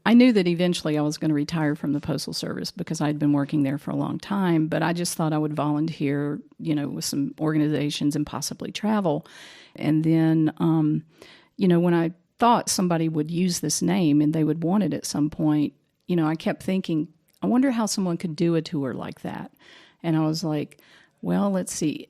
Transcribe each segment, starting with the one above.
I knew that eventually I was going to retire from the Postal Service because I'd been working there for a long time, but I just thought I would volunteer, with some organizations and possibly travel. And then, when I thought somebody would use this name and they would want it at some point, I kept thinking, I wonder how someone could do a tour like that. And I was like, well, let's see,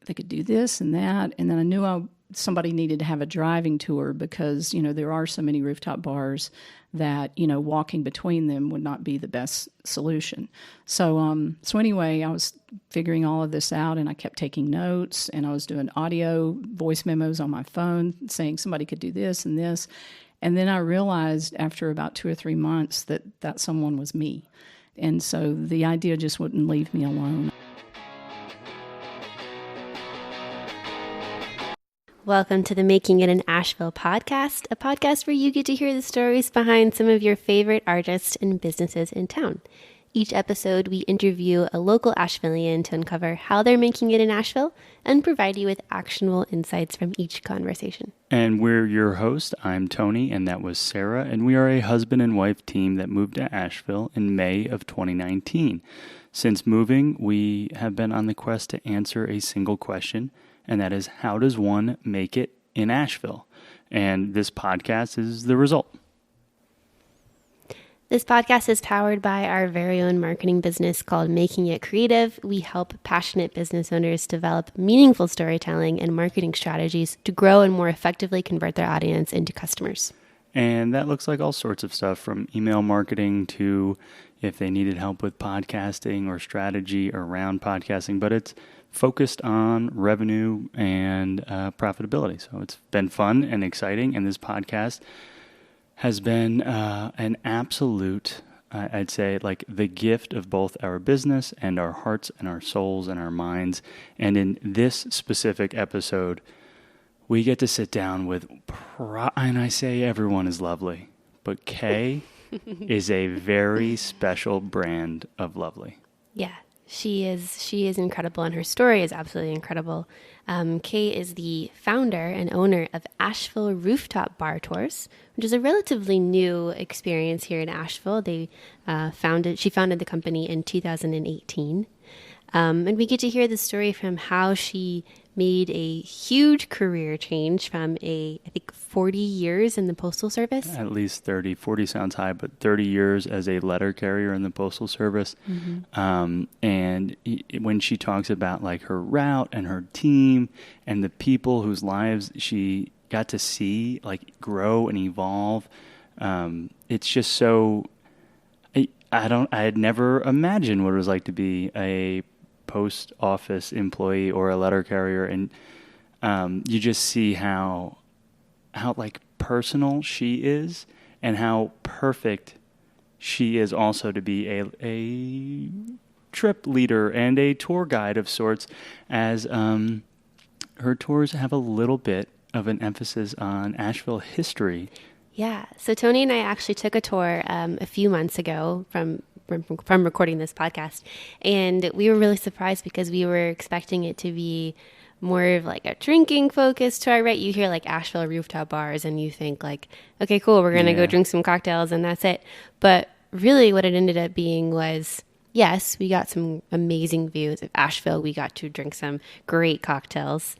they could do this and that. And then I knew somebody needed to have a driving tour because, there are so many rooftop bars that, walking between them would not be the best solution. So anyway, I was figuring all of this out, and I kept taking notes, and I was doing audio voice memos on my phone saying somebody could do this and this. And then I realized after about 2 or 3 months that someone was me. And so the idea just wouldn't leave me alone. Welcome to the Making It in Asheville podcast, a podcast where you get to hear the stories behind some of your favorite artists and businesses in town. Each episode, we interview a local Ashevillean to uncover how they're making it in Asheville and provide you with actionable insights from each conversation. And we're your host. I'm Tony, and that was Sarah, and we are a husband and wife team that moved to Asheville in May of 2019. Since moving, we have been on the quest to answer a single question, and that is, how does one make it in Asheville? And this podcast is the result. This podcast is powered by our very own marketing business called Making It Creative. We help passionate business owners develop meaningful storytelling and marketing strategies to grow and more effectively convert their audience into customers. And that looks like all sorts of stuff, from email marketing to if they needed help with podcasting or strategy around podcasting. But it's focused on revenue and profitability. So it's been fun and exciting. And this podcast has been an absolute, I'd say, like the gift of both our business and our hearts and our souls and our minds. And in this specific episode, we get to sit down with, and I say everyone is lovely, but Kaye is a very special brand of lovely. Yeah. She is incredible, and her story is absolutely incredible. Kaye is the founder and owner of Asheville Rooftop Bar Tours, which is a relatively new experience here in Asheville. She founded the company in 2018. And we get to hear the story from how she made a huge career change from I think 40 years in the Postal Service. At least 30. 40 sounds high, but 30 years as a letter carrier in the Postal Service. Mm-hmm. And when she talks about like her route and her team and the people whose lives she got to see like grow and evolve, it's just so, I had never imagined what it was like to be a post office employee or a letter carrier, and you just see how like personal she is and how perfect she is also to be a trip leader and a tour guide of sorts, as her tours have a little bit of an emphasis on Asheville history. Yeah, so Tony and I actually took a tour a few months ago from recording this podcast, and we were really surprised because we were expecting it to be more of like a drinking focused tour, right? You hear like Asheville Rooftop Bars and you think like, okay, cool, we're gonna go drink some cocktails and that's it. But really what it ended up being was, yes, we got some amazing views of Asheville, we got to drink some great cocktails,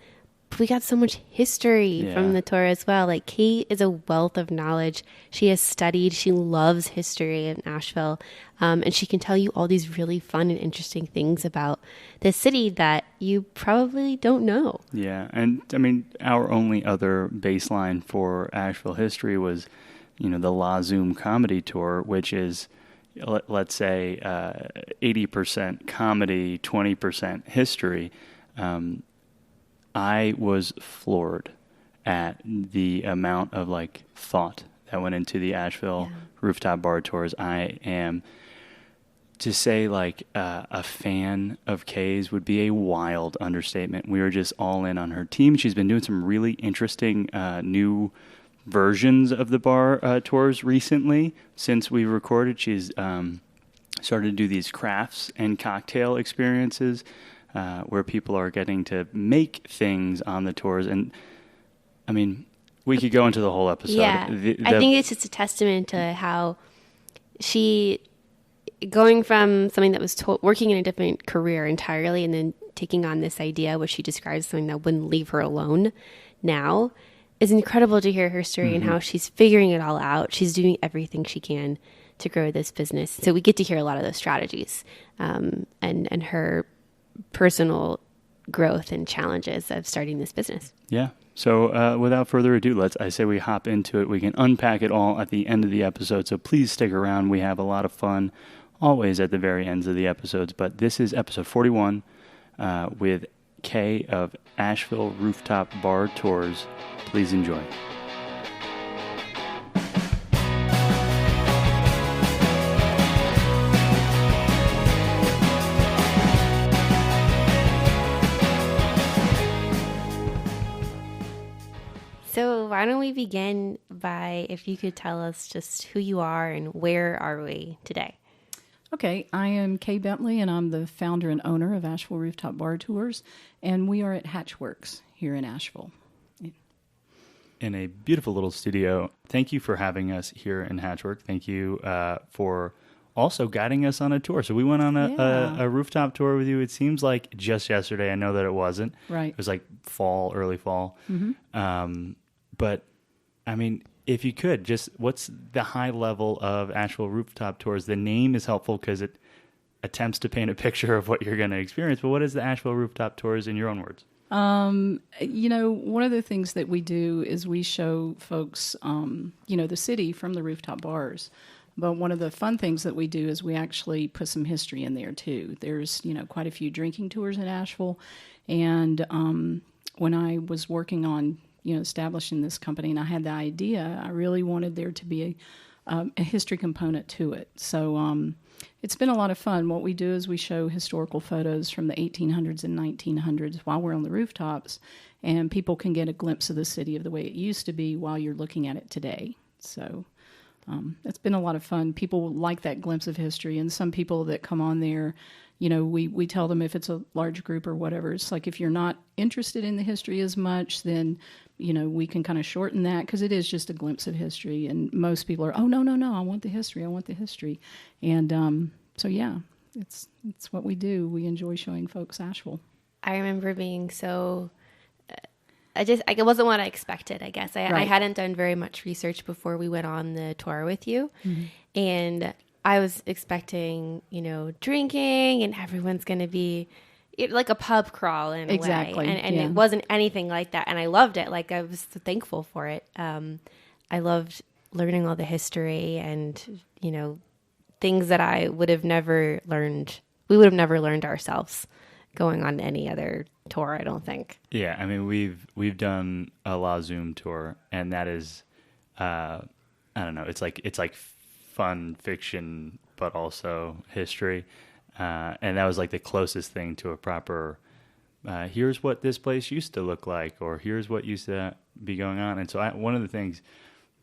but we got so much history from the tour as well. Like, Kaye is a wealth of knowledge. She has studied, she loves history in Asheville, and she can tell you all these really fun and interesting things about this city that you probably don't know. Yeah, and I mean, our only other baseline for Asheville history was, the La Zoom comedy tour, which is, let's say, 80% comedy, 20% history. I was floored at the amount of like thought that went into the Asheville Rooftop Bar Tours. I am, to say like a fan of Kaye's would be a wild understatement. We were just all in on her team. She's been doing some really interesting new versions of the bar tours recently. Since we recorded, she's started to do these crafts and cocktail experiences where people are getting to make things on the tours. And I mean, we could go into the whole episode. Yeah, I think it's just a testament to how she, going from something that was working in a different career entirely and then taking on this idea, which she describes something that wouldn't leave her alone now, is incredible to hear her story and how she's figuring it all out. She's doing everything she can to grow this business. So we get to hear a lot of those strategies and her personal growth and challenges of starting this business. Yeah. So without further ado, I say we hop into it. We can unpack it all at the end of the episode. So please stick around. We have a lot of fun always at the very ends of the episodes. But this is episode 41 with Kaye of Asheville Rooftop Bar Tours. Please enjoy. So why don't we begin by, if you could tell us just who you are and where are we today? Okay, I am Kaye Bentley, and I'm the founder and owner of Asheville Rooftop Bar Tours, and we are at Hatchworks here in Asheville. In a beautiful little studio. Thank you for having us here in Hatchwork. Thank you for also guiding us on a tour. So we went on a rooftop tour with you. It seems like just yesterday. I know that it wasn't. Right. It was like early fall. But I mean, if you could, just what's the high level of Asheville Rooftop Tours? The name is helpful because it attempts to paint a picture of what you're going to experience. But what is the Asheville Rooftop Tours in your own words? One of the things that we do is we show folks, the city from the rooftop bars. But one of the fun things that we do is we actually put some history in there too. There's, quite a few drinking tours in Asheville. And when I was working on, establishing this company and I had the idea, I really wanted there to be a history component to it. So it's been a lot of fun. What we do is we show historical photos from the 1800s and 1900s while we're on the rooftops, and people can get a glimpse of the city of the way it used to be while you're looking at it today. So it's been a lot of fun. People like that glimpse of history, and some people that come on there, we tell them if it's a large group or whatever, it's like if you're not interested in the history as much, then we can kind of shorten that because it is just a glimpse of history. And most people are, oh, no, I want the history. And so, yeah, it's what we do. We enjoy showing folks Asheville. I remember being so, it wasn't what I expected, I guess. I hadn't done very much research before we went on the tour with you. And I was expecting, drinking and everyone's going to be like a pub crawl in a way. And it wasn't anything like that. And I loved it. Like, I was so thankful for it. I loved learning all the history and, things that I would have never learned. We would have never learned ourselves going on any other tour, I don't think. Yeah. I mean, we've done a La Zoom tour, and that is, I don't know. It's like fun fiction, but also history. And that was like the closest thing to a proper, here's what this place used to look like, or here's what used to be going on. And so one of the things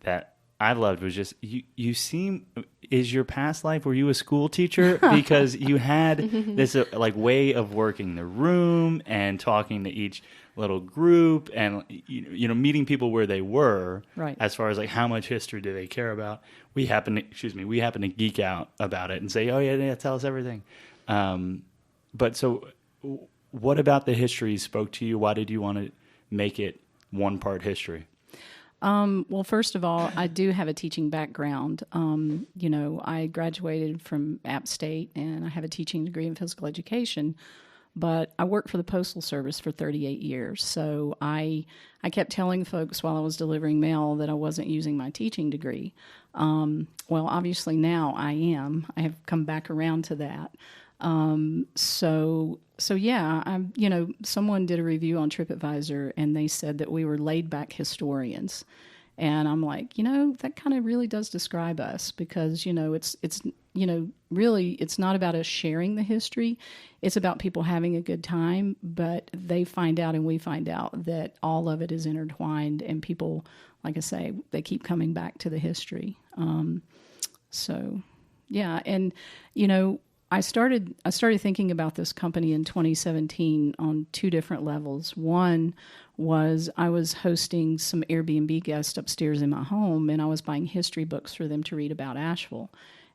that I loved was just, is your past life, were you a school teacher? Because you had this way of working the room and talking to each little group and, meeting people where they were, right, as far as like how much history do they care about. We happen to geek out about it and say, oh yeah, tell us everything. But so what about the history spoke to you? Why did you want to make it one part history? Well, first of all, I do have a teaching background. I graduated from App State, and I have a teaching degree in physical education, but I worked for the Postal Service for 38 years. So I kept telling folks while I was delivering mail that I wasn't using my teaching degree. Well, obviously now I am. I have come back around to that. So yeah, someone did a review on TripAdvisor and they said that we were laid back historians. And I'm like, that kind of really does describe us because, really it's not about us sharing the history. It's about people having a good time, but they find out and we find out that all of it is intertwined and people, like I say, they keep coming back to the history. So yeah. And, I started thinking about this company in 2017 on two different levels. One was I was hosting some Airbnb guests upstairs in my home, and I was buying history books for them to read about Asheville.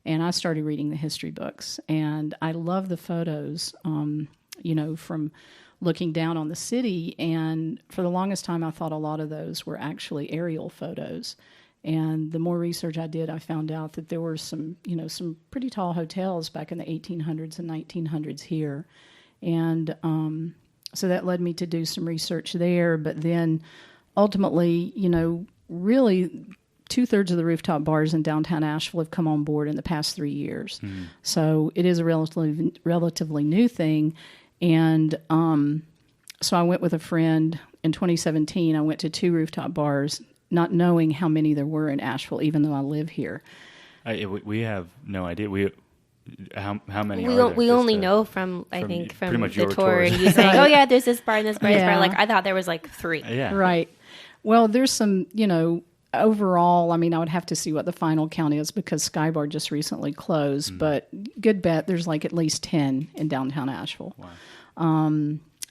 And I started reading the history books, and I love the photos, from looking down on the city. And for the longest time, I thought a lot of those were actually aerial photos. And the more research I did, I found out that there were some pretty tall hotels back in the 1800s and 1900s here. And so that led me to do some research there. But then ultimately, really 2/3 of the rooftop bars in downtown Asheville have come on board in the past 3 years. Mm. So it is a relatively new thing. And so I went with a friend in 2017. I went to 2 rooftop bars, not knowing how many there were in Asheville, even though I live here. We have no idea. How many we are there? We only know from the tour tours. and you saying, oh yeah, there's this bar and this bar, this bar. Like I thought there was like 3. Yeah. Right. Well, there's some, overall, I would have to see what the final count is because Skybar just recently closed, but good bet there's like at least 10 in downtown Asheville. Wow.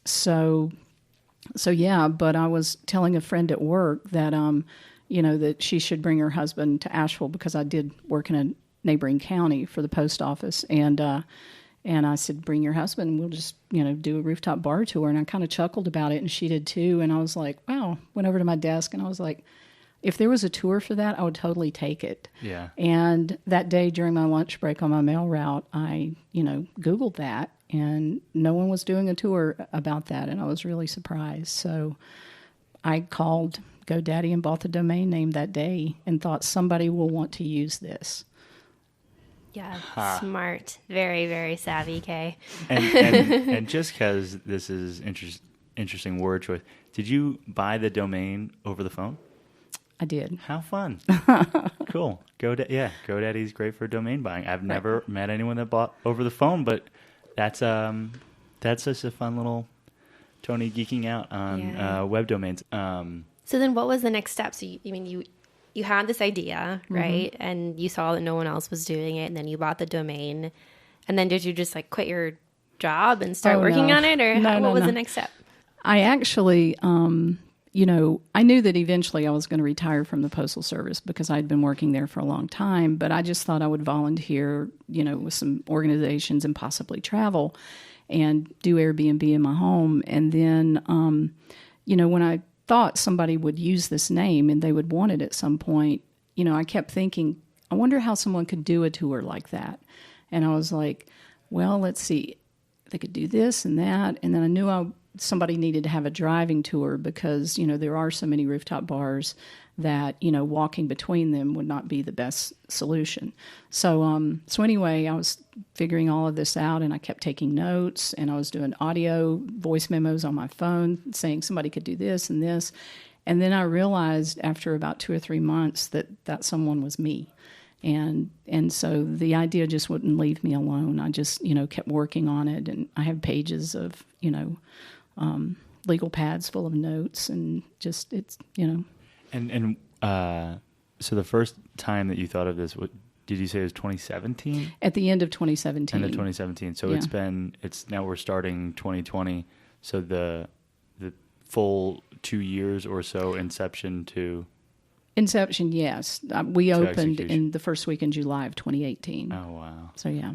So yeah, but I was telling a friend at work that, that she should bring her husband to Asheville because I did work in a neighboring county for the post office. And I said, bring your husband. We'll just, do a rooftop bar tour. And I kind of chuckled about it, and she did too. And I was like, wow, went over to my desk, and I was like, if there was a tour for that, I would totally take it. Yeah. And that day during my lunch break on my mail route, I, Googled that, and no one was doing a tour about that. And I was really surprised. So I called GoDaddy and bought the domain name that day and thought somebody will want to use this. Yeah, smart. Very, very savvy, Kaye. And just because this is interesting word choice, did you buy the domain over the phone? I did. How fun. Cool. GoDaddy's great for domain buying. I've never met anyone that bought over the phone, but that's just a fun little Tony geeking out on web domains. So then what was the next step? So you had this idea, right? Mm-hmm. And you saw that no one else was doing it, and then you bought the domain. And then did you just like quit your job and start working on it? Or what was the next step? I actually, I knew that eventually I was going to retire from the Postal Service because I'd been working there for a long time, but I just thought I would volunteer, with some organizations and possibly travel and do Airbnb in my home. And then, when I thought somebody would use this name and they would want it at some point, I kept thinking, I wonder how someone could do a tour like that. And I was like, well, let's see, they could do this and that. And then I knew somebody needed to have a driving tour because, there are so many rooftop bars that, walking between them would not be the best solution. So anyway, I was figuring all of this out, and I kept taking notes, and I was doing audio voice memos on my phone saying somebody could do this and this. And then I realized after about 2 or 3 months that someone was me. And so the idea just wouldn't leave me alone. I just, kept working on it, and I have pages of, legal pads full of notes, and just it's. And so the first time that you thought of this, what did you say it was 2017? At the end of 2017. End of 2017. So it's now we're starting 2020. So the full 2 years or so inception, yes. We opened in the first week in July of 2018. Oh, wow. So, yeah.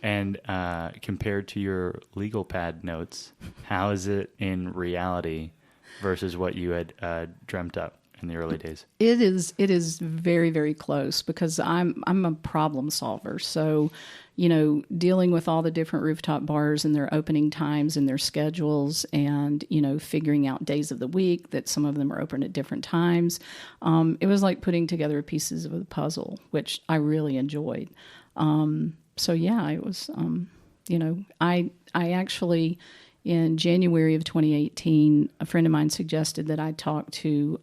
And compared to your legal pad notes, how is it in reality versus what you had dreamt up in the early days? It is very, very close because I'm a problem solver. So, dealing with all the different rooftop bars and their opening times and their schedules and, figuring out days of the week that some of them are open at different times. It was like putting together pieces of a puzzle, which I really enjoyed. So yeah, it was, I actually, in January of 2018, a friend of mine suggested that I talk to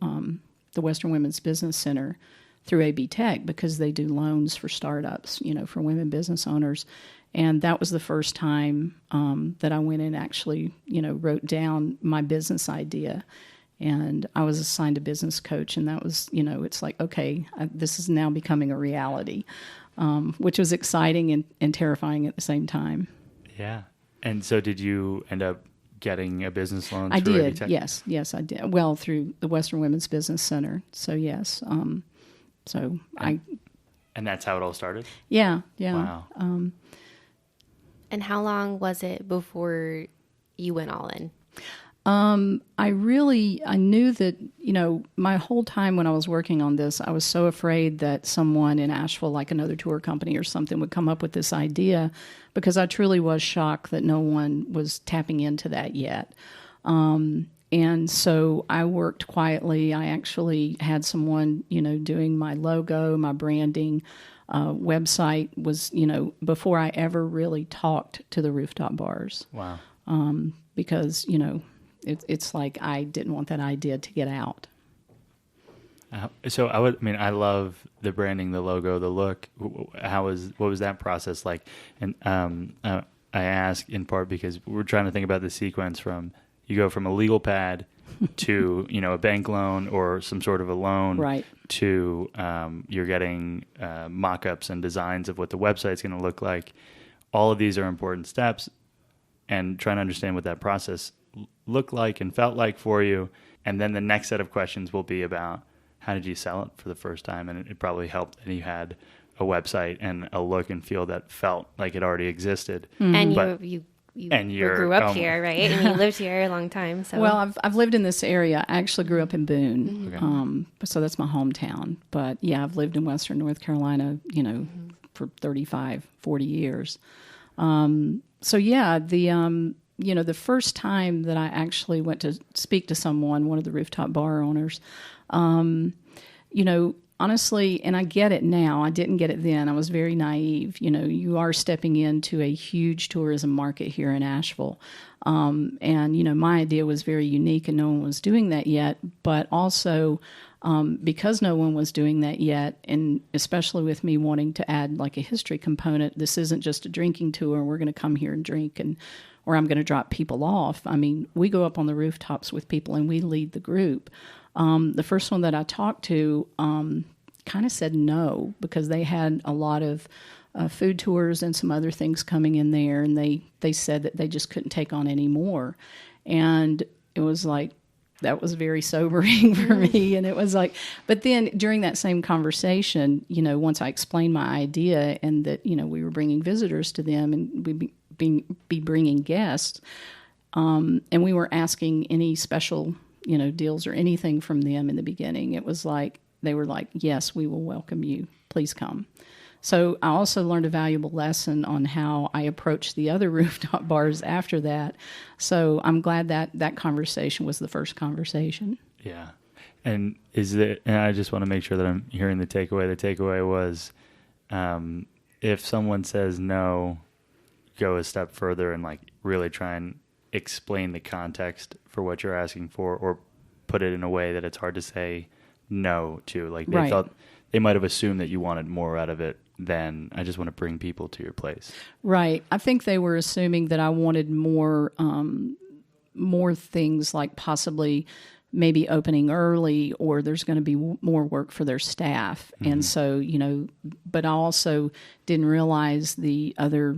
the Western Women's Business Center through AB Tech because they do loans for startups, for women business owners. And that was the first time that I went and actually, wrote down my business idea. And I was assigned a business coach, and that was, it's like, okay, this is now becoming a reality, which was exciting and terrifying at the same time. Yeah. And so did you end up getting a business loan? I did. Yes, I did. Well, through the Western Women's Business Center. So yes. And And that's how it all started? Yeah. Wow. And how long was it before you went all in? I knew that, my whole time when I was working on this, I was so afraid that someone in Asheville, like another tour company or something, would come up with this idea, because I truly was shocked that no one was tapping into that yet. And so I worked quietly. I actually had someone, doing my logo, my branding. Website was, before I ever really talked to the rooftop bars. Wow. Because, it's like I didn't want that idea to get out. So I love the branding, the logo, the look. What was that process like? And I ask in part because we're trying to think about the sequence from, you go from a legal pad to, a bank loan or some sort of a loan, right, to you're getting mock-ups and designs of what the website's going to look like. All of these are important steps, and trying to understand what that process looked like and felt like for you. And then the next set of questions will be about, how did you sell it for the first time? And it probably helped that you had a website and a look and feel that felt like it already existed. Mm-hmm. And you grew up here, right? And you lived here a long time. So well, I've lived in this area. I actually grew up in Boone, okay. So that's my hometown. But yeah, I've lived in Western North Carolina, for 35, 40 years. So yeah, the first time that I actually went to speak to someone, one of the rooftop bar owners, honestly, and I get it now, I didn't get it then. I was very naive. You are stepping into a huge tourism market here in Asheville. And, my idea was very unique and no one was doing that yet. But also, because no one was doing that yet, and especially with me wanting to add like a history component, this isn't just a drinking tour. We're going to come here and drink or I'm going to drop people off. I mean, we go up on the rooftops with people and we lead the group. The first one that I talked to kind of said no, because they had a lot of food tours and some other things coming in there, and they said that they just couldn't take on any more. And it was like, that was very sobering for me. And it was like, but then during that same conversation, once I explained my idea and that, we were bringing visitors to them and we'd be bringing guests, and we were asking any special, deals or anything from them in the beginning, it was like, they were like, yes, we will welcome you. Please come. So I also learned a valuable lesson on how I approached the other rooftop bars after that. So I'm glad that conversation was the first conversation. Yeah. And and I just want to make sure that I'm hearing the takeaway. The takeaway was, if someone says no, go a step further and like really try and explain the context for what you're asking for, or put it in a way that it's hard to say no to. Like they thought, they might have assumed that you wanted more out of it than, I just want to bring people to your place. Right. I think they were assuming that I wanted more things, like possibly maybe opening early, or there's going to be more work for their staff. Mm-hmm. And so, but I also didn't realize the other,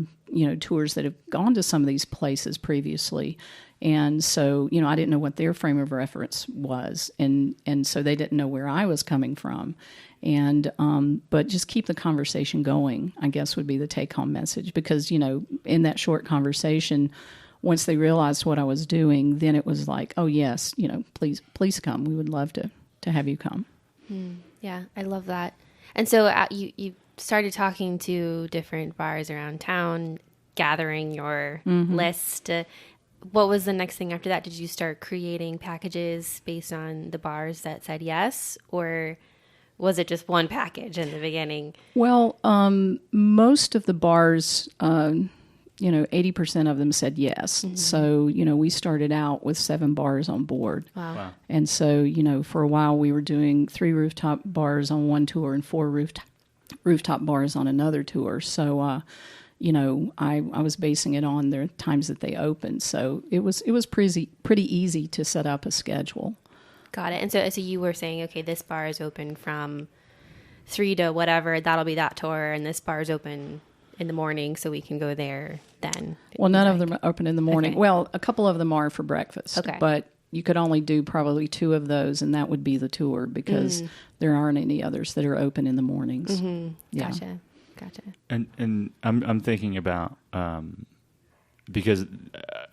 tours that have gone to some of these places previously. And so, I didn't know what their frame of reference was. And so they didn't know where I was coming from. And, but just keep the conversation going, I guess would be the take-home message. Because, in that short conversation, once they realized what I was doing, then it was like, oh yes, please come. We would love to have you come. Yeah, I love that. And so you started talking to different bars around town, gathering your list. What was the next thing after that? Did you start creating packages based on the bars that said yes, or was it just one package in the beginning? Well, most of the bars, 80% of them said yes. Mm-hmm. So, we started out with 7 bars on board. Wow. And so, for a while we were doing 3 rooftop bars on one tour and 4 rooftop bars on another tour. So, I was basing it on the times that they opened. So it was pretty easy to set up a schedule. Got it. And so you were saying, okay, this bar is open from 3 to whatever, that'll be that tour, and this bar is open in the morning, so we can go there then. Well, none of them are open in the morning. Okay. Well, a couple of them are for breakfast. Okay. But you could only do probably 2 of those, and that would be the tour because there aren't any others that are open in the mornings. Yeah. Gotcha. And I'm thinking about because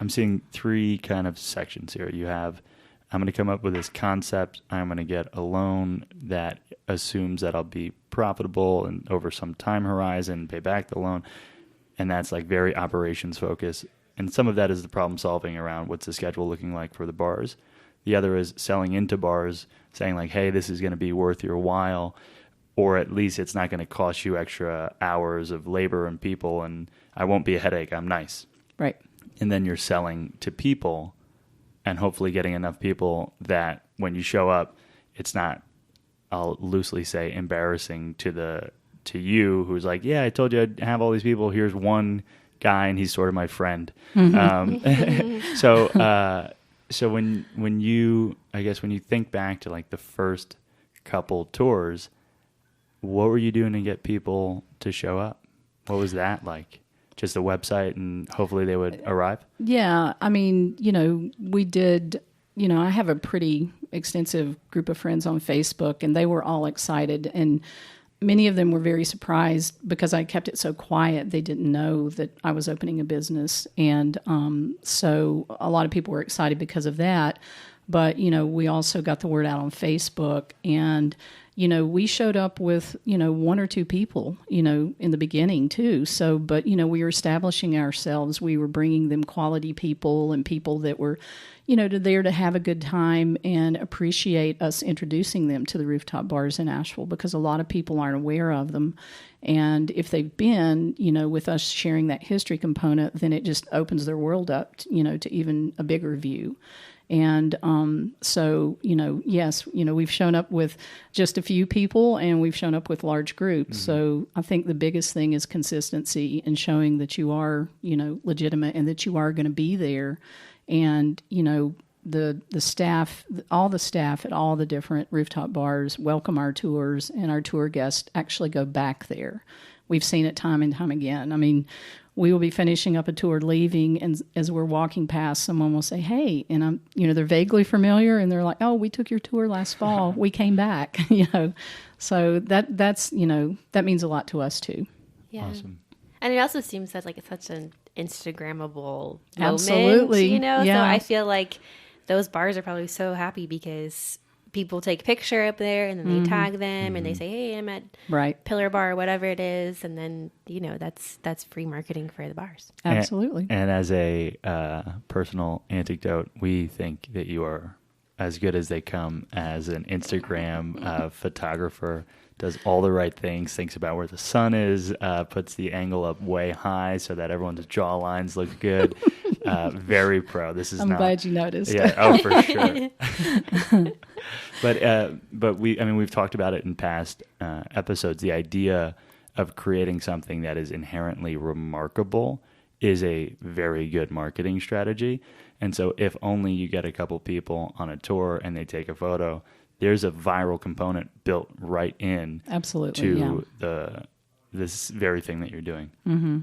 I'm seeing 3 kind of sections here. You have, I'm going to come up with this concept. I'm going to get a loan that assumes that I'll be profitable and over some time horizon, pay back the loan. And that's like very operations focused. And some of that is the problem solving around what's the schedule looking like for the bars. The other is selling into bars, saying like, hey, this is going to be worth your while, or at least it's not going to cost you extra hours of labor and people, and I won't be a headache. I'm nice. Right. And then you're selling to people and hopefully getting enough people that when you show up, it's not, I'll loosely say, embarrassing to you who's like, yeah, I told you I'd have all these people. Here's one guy and he's sort of my friend. So when you think back to like the first couple tours, what were you doing to get people to show up? What was that like? Just a website and hopefully they would arrive? Yeah. I mean, we did, I have a pretty extensive group of friends on Facebook, and they were all excited. And many of them were very surprised because I kept it so quiet. They didn't know that I was opening a business. And so a lot of people were excited because of that. But, we also got the word out on Facebook, and, we showed up with, 1 or 2 people, in the beginning too. So, but, we were establishing ourselves. We were bringing them quality people and people that were, there to have a good time and appreciate us introducing them to the rooftop bars in Asheville, because a lot of people aren't aware of them. And if they've been, with us sharing that history component, then it just opens their world up, to even a bigger view. And so, yes, we've shown up with just a few people, and we've shown up with large groups. So I think the biggest thing is consistency and showing that you are, legitimate and that you are going to be there. And, the staff, all the staff at all the different rooftop bars welcome our tours, and our tour guests actually go back there. We've seen it time and time again. I mean, we will be finishing up a tour, leaving, and as we're walking past, someone will say, hey, and they're vaguely familiar, and they're like, oh, we took your tour last fall. We came back, So that's, that means a lot to us too. Yeah. Awesome. And it also seems that like it's such an Instagrammable moment, Absolutely. Yeah. So I feel like those bars are probably so happy because people take a picture up there and then they tag them and they say, hey, I'm at Pillar Bar or whatever it is. And then, that's free marketing for the bars. Absolutely. And as a personal anecdote, we think that you are as good as they come as an Instagram photographer. Does all the right things, thinks about where the sun is, puts the angle up way high so that everyone's jaw lines look good. Very pro. I'm glad you noticed. Yeah, oh, for sure. But we've talked about it in past episodes. The idea of creating something that is inherently remarkable is a very good marketing strategy. And so if only you get a couple people on a tour and they take a photo, there's a viral component built right in to this very thing that you're doing. Mm-hmm.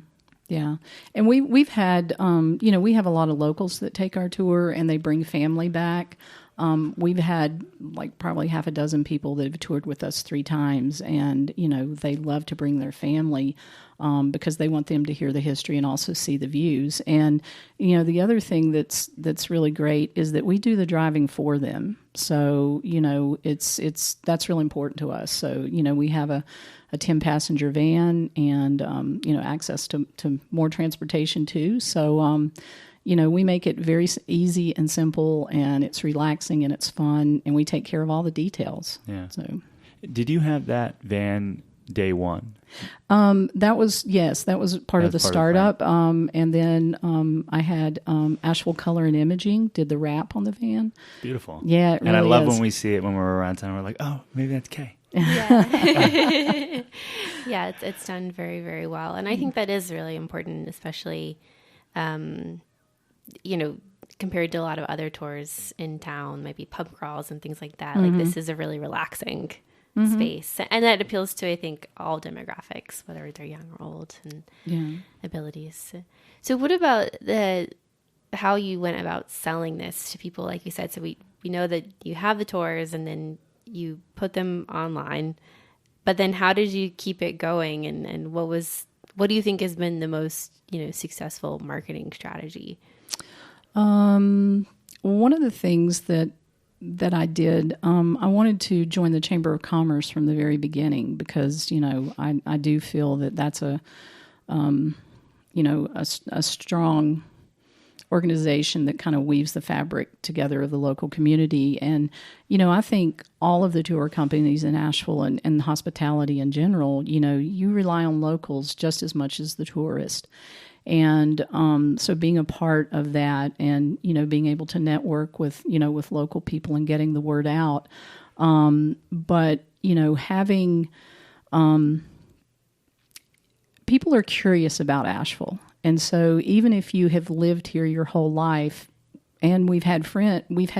Yeah. And we've had, we have a lot of locals that take our tour and they bring family back. We've had like probably half a dozen people that have toured with us 3 times, and, they love to bring their family because they want them to hear the history and also see the views. And, the other thing that's really great is that we do the driving for them. So, that's really important to us. So, we have a 10-passenger van and, access to more transportation too. So, we make it very easy and simple, and it's relaxing and it's fun, and we take care of all the details. Yeah. So, did you have that van day one? That was part of the startup. And then I had Asheville Color and Imaging did the wrap on the van. Beautiful. Yeah, it really and I love is. when we see it when we're around town. We're like, oh, maybe that's Kaye. Yeah. Yeah, it's done very, very well. And I think that is really important, especially, compared to a lot of other tours in town, maybe pub crawls and things like that. Like, this is a really relaxing space. And that appeals to, I think, all demographics, whether they're young or old, and abilities. So what about the how you went about selling this to people, like you said. So we know that you have the tours and then you put them online, but then how did you keep it going? And what do you think has been the most, successful marketing strategy? One of the things that I did, I wanted to join the Chamber of Commerce from the very beginning because, I do feel that that's a strong organization that kind of weaves the fabric together of the local community. And, I think all of the tour companies in Asheville and hospitality in general, you rely on locals just as much as the tourist. And so being a part of that and, being able to network with local people and getting the word out. But, having people are curious about Asheville. And so even if you have lived here your whole life, and we've had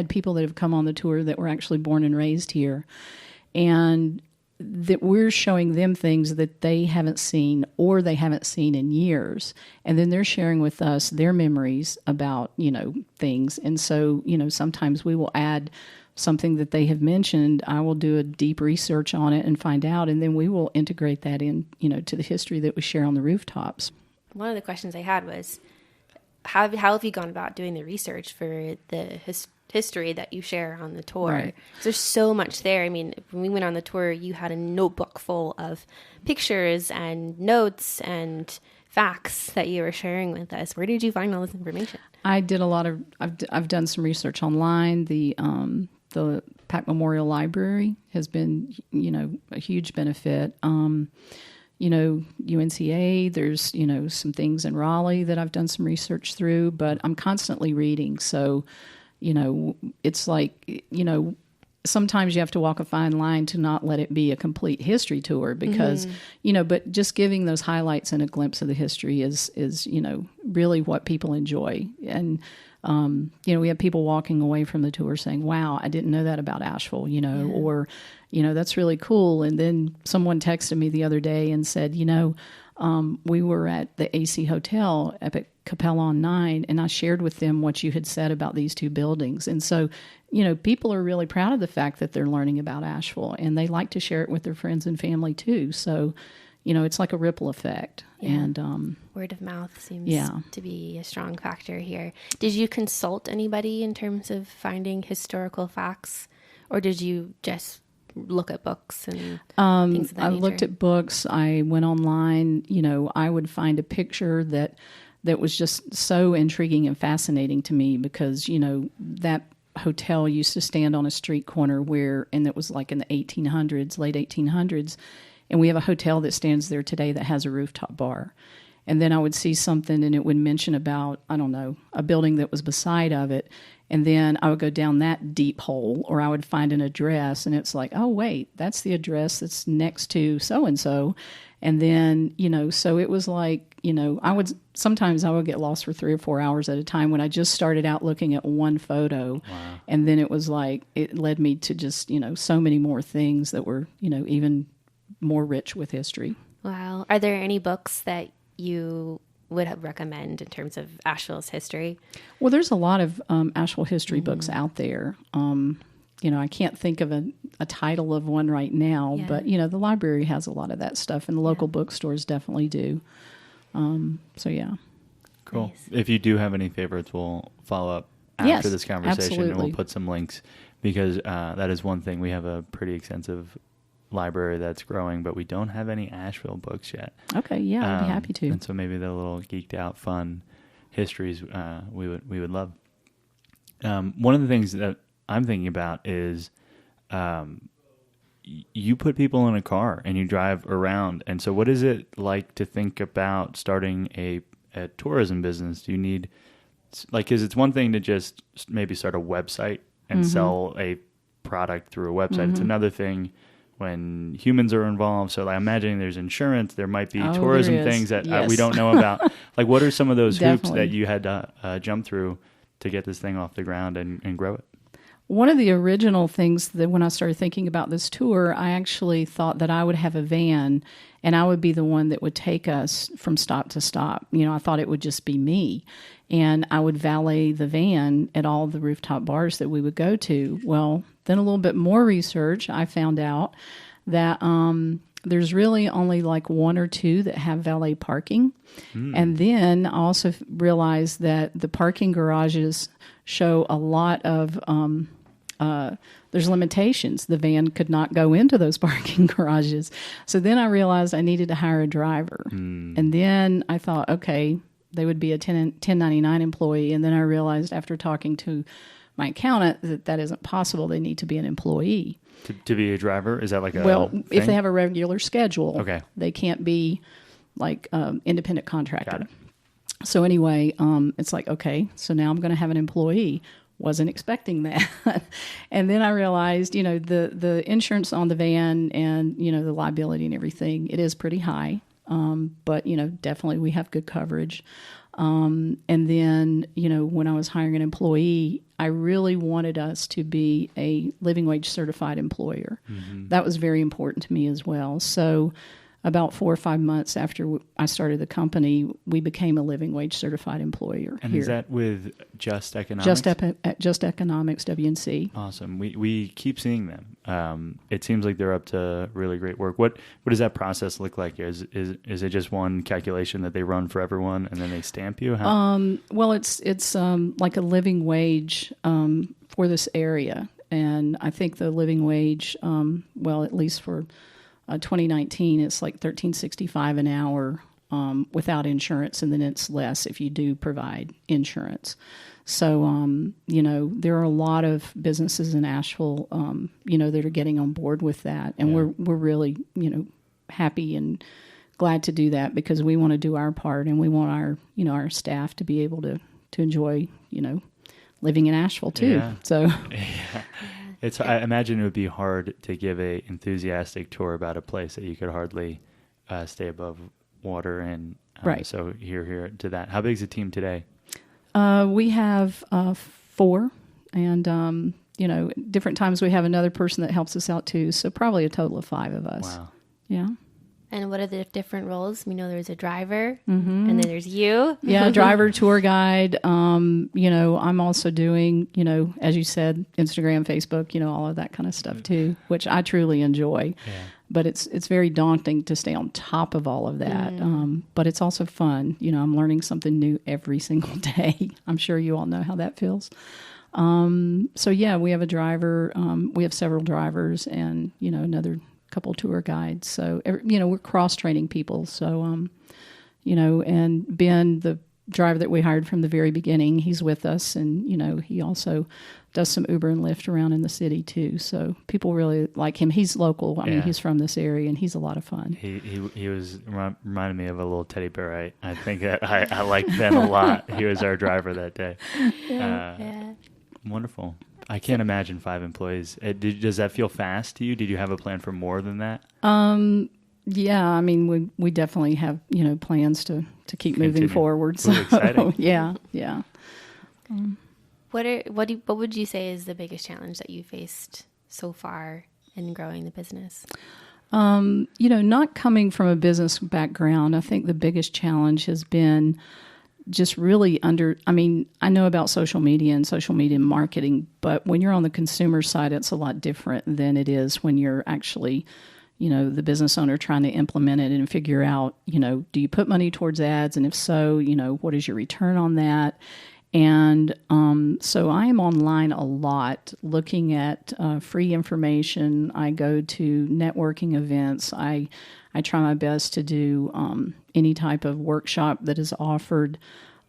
people that have come on the tour that were actually born and raised here, and that we're showing them things that they haven't seen or they haven't seen in years. And then they're sharing with us their memories about, things. And so, sometimes we will add something that they have mentioned. I will do a deep research on it and find out, and then we will integrate that in, to the history that we share on the rooftops. One of the questions I had was, how have you gone about doing the research for the history that you share on the tour? Right. There's so much there. I mean, when we went on the tour, you had a notebook full of pictures and notes and facts that you were sharing with us. Where did you find all this information? I did I've done some research online. The Pack Memorial Library has been, a huge benefit. UNCA, there's, some things in Raleigh that I've done some research through, but I'm constantly reading. So, it's like, sometimes you have to walk a fine line to not let it be a complete history tour because, but just giving those highlights and a glimpse of the history is, really what people enjoy. And, we have people walking away from the tour saying, wow, I didn't know that about Asheville, or, that's really cool. And then someone texted me the other day and said, we were at the AC Hotel up at Capella on 9, and I shared with them what you had said about these two buildings. And so, people are really proud of the fact that they're learning about Asheville, and they like to share it with their friends and family too. So, it's like a ripple effect. Yeah. And word of mouth seems to be a strong factor here. Did you consult anybody in terms of finding historical facts, or did you just look at books and things of that nature? Looked at books. I went online. I would find a picture that was just so intriguing and fascinating to me because, that hotel used to stand on a street corner and it was like in the 1800s, late 1800s. And we have a hotel that stands there today that has a rooftop bar. And then I would see something and it would mention about, I don't know, a building that was beside of it. And then I would go down that deep hole, or I would find an address and it's like, oh, wait, that's the address that's next to so-and-so. And then, so it was like, sometimes I would get lost for 3 or 4 hours at a time when I just started out looking at one photo. Wow. And then it was like, it led me to just, so many more things that were, even more rich with history. Wow. Are there any books that you would recommend in terms of Asheville's history? Well, there's a lot of Asheville history books out there. I can't think of a title of one right now, but, the library has a lot of that stuff, and the local bookstores definitely do. So, yeah. Cool. Nice. If you do have any favorites, we'll follow up after this conversation, absolutely. and we'll put some links because that is one thing. We have a pretty extensive library that's growing, but we don't have any Asheville books yet. Okay, yeah, I'd be happy to. And so maybe the little geeked out, fun histories we would love. One of the things that I'm thinking about is you put people in a car and you drive around. And so what is it like to think about starting a tourism business? Do you need, because it's one thing to just maybe start a website and sell a product through a website. It's another thing when humans are involved. So I'm imagining there's insurance, there might be tourism things that we don't know about. Like, what are some of those hoops that you had to jump through to get this thing off the ground and grow it? One of the original things that when I started thinking about this tour, I actually thought that I would have a van and I would be the one that would take us from stop to stop. I thought it would just be me. And I would valet the van at all the rooftop bars that we would go to. Well, then a little bit more research, I found out that there's really only like one or two that have valet parking. And then I also realized that the parking garages show a lot of there's limitations. The van could not go into those parking garages. So then I realized I needed to hire a driver. And then I thought, okay, they would be a 1099 employee. And then I realized after talking to my accountant that isn't possible. They need to be an employee. To be a driver? Is that like a thing? If they have a regular schedule, okay, they can't be like independent contractor. So anyway, it's like, okay, so now I'm going to have an employee. Wasn't expecting that. And then I realized, the insurance on the van and, the liability and everything, it is pretty high. But, definitely we have good coverage. And then, when I was hiring an employee, I really wanted us to be a living wage certified employer. Mm-hmm. That was very important to me as well. So about 4 or 5 months after I started the company, we became a living wage certified employer. And here. Is that with Just Economics? Just Economics, WNC. Awesome. We keep seeing them. It seems like they're up to really great work. What does that process look like? Is it just one calculation that they run for everyone and then they stamp you? Well, it's like a living wage for this area, and I think the living wage, at least for 2019, it's like $13.65 an hour without insurance, and then it's less if you do provide insurance. So, there are a lot of businesses in Asheville, that are getting on board with that, and we're really, happy and glad to do that because we want to do our part, and we want our staff to be able to enjoy, living in Asheville too. Yeah. So. Yeah. I imagine it would be hard to give a enthusiastic tour about a place that you could hardly stay above water in. Right. So here to that. How big is the team today? We have 4, and different times we have another person that helps us out too. So probably a total of 5 of us. Wow. Yeah. And what are the different roles? We know there's a driver, mm-hmm. and then there's you. Yeah, driver, tour guide. I'm also doing, as you said, Instagram, Facebook, all of that kind of stuff too, which I truly enjoy. Yeah. But it's very daunting to stay on top of all of that. But it's also fun. I'm learning something new every single day. I'm sure you all know how that feels. So yeah, we have a driver. We have several drivers, and another couple tour guides. So, we're cross-training people. So, and Ben, the driver that we hired from the very beginning, he's with us, and, he also does some Uber and Lyft around in the city too. So people really like him. He's local. I mean, he's from this area, and he's a lot of fun. He was reminded me of a little teddy bear. I think that I liked Ben a lot. He was our driver that day. Wonderful. I can't imagine 5 employees. Does that feel fast to you? Did you have a plan for more than that? Yeah, I mean, we definitely have, plans to keep moving forward. So, exciting. Yeah. What would you say is the biggest challenge that you faced so far in growing the business? Not coming from a business background, I think the biggest challenge has been just really I know about social media and social media marketing, but when you're on the consumer side, it's a lot different than it is when you're actually, the business owner trying to implement it and figure out, do you put money towards ads? And if so, what is your return on that? And so I am online a lot looking at free information. I go to networking events. I try my best to do any type of workshop that is offered.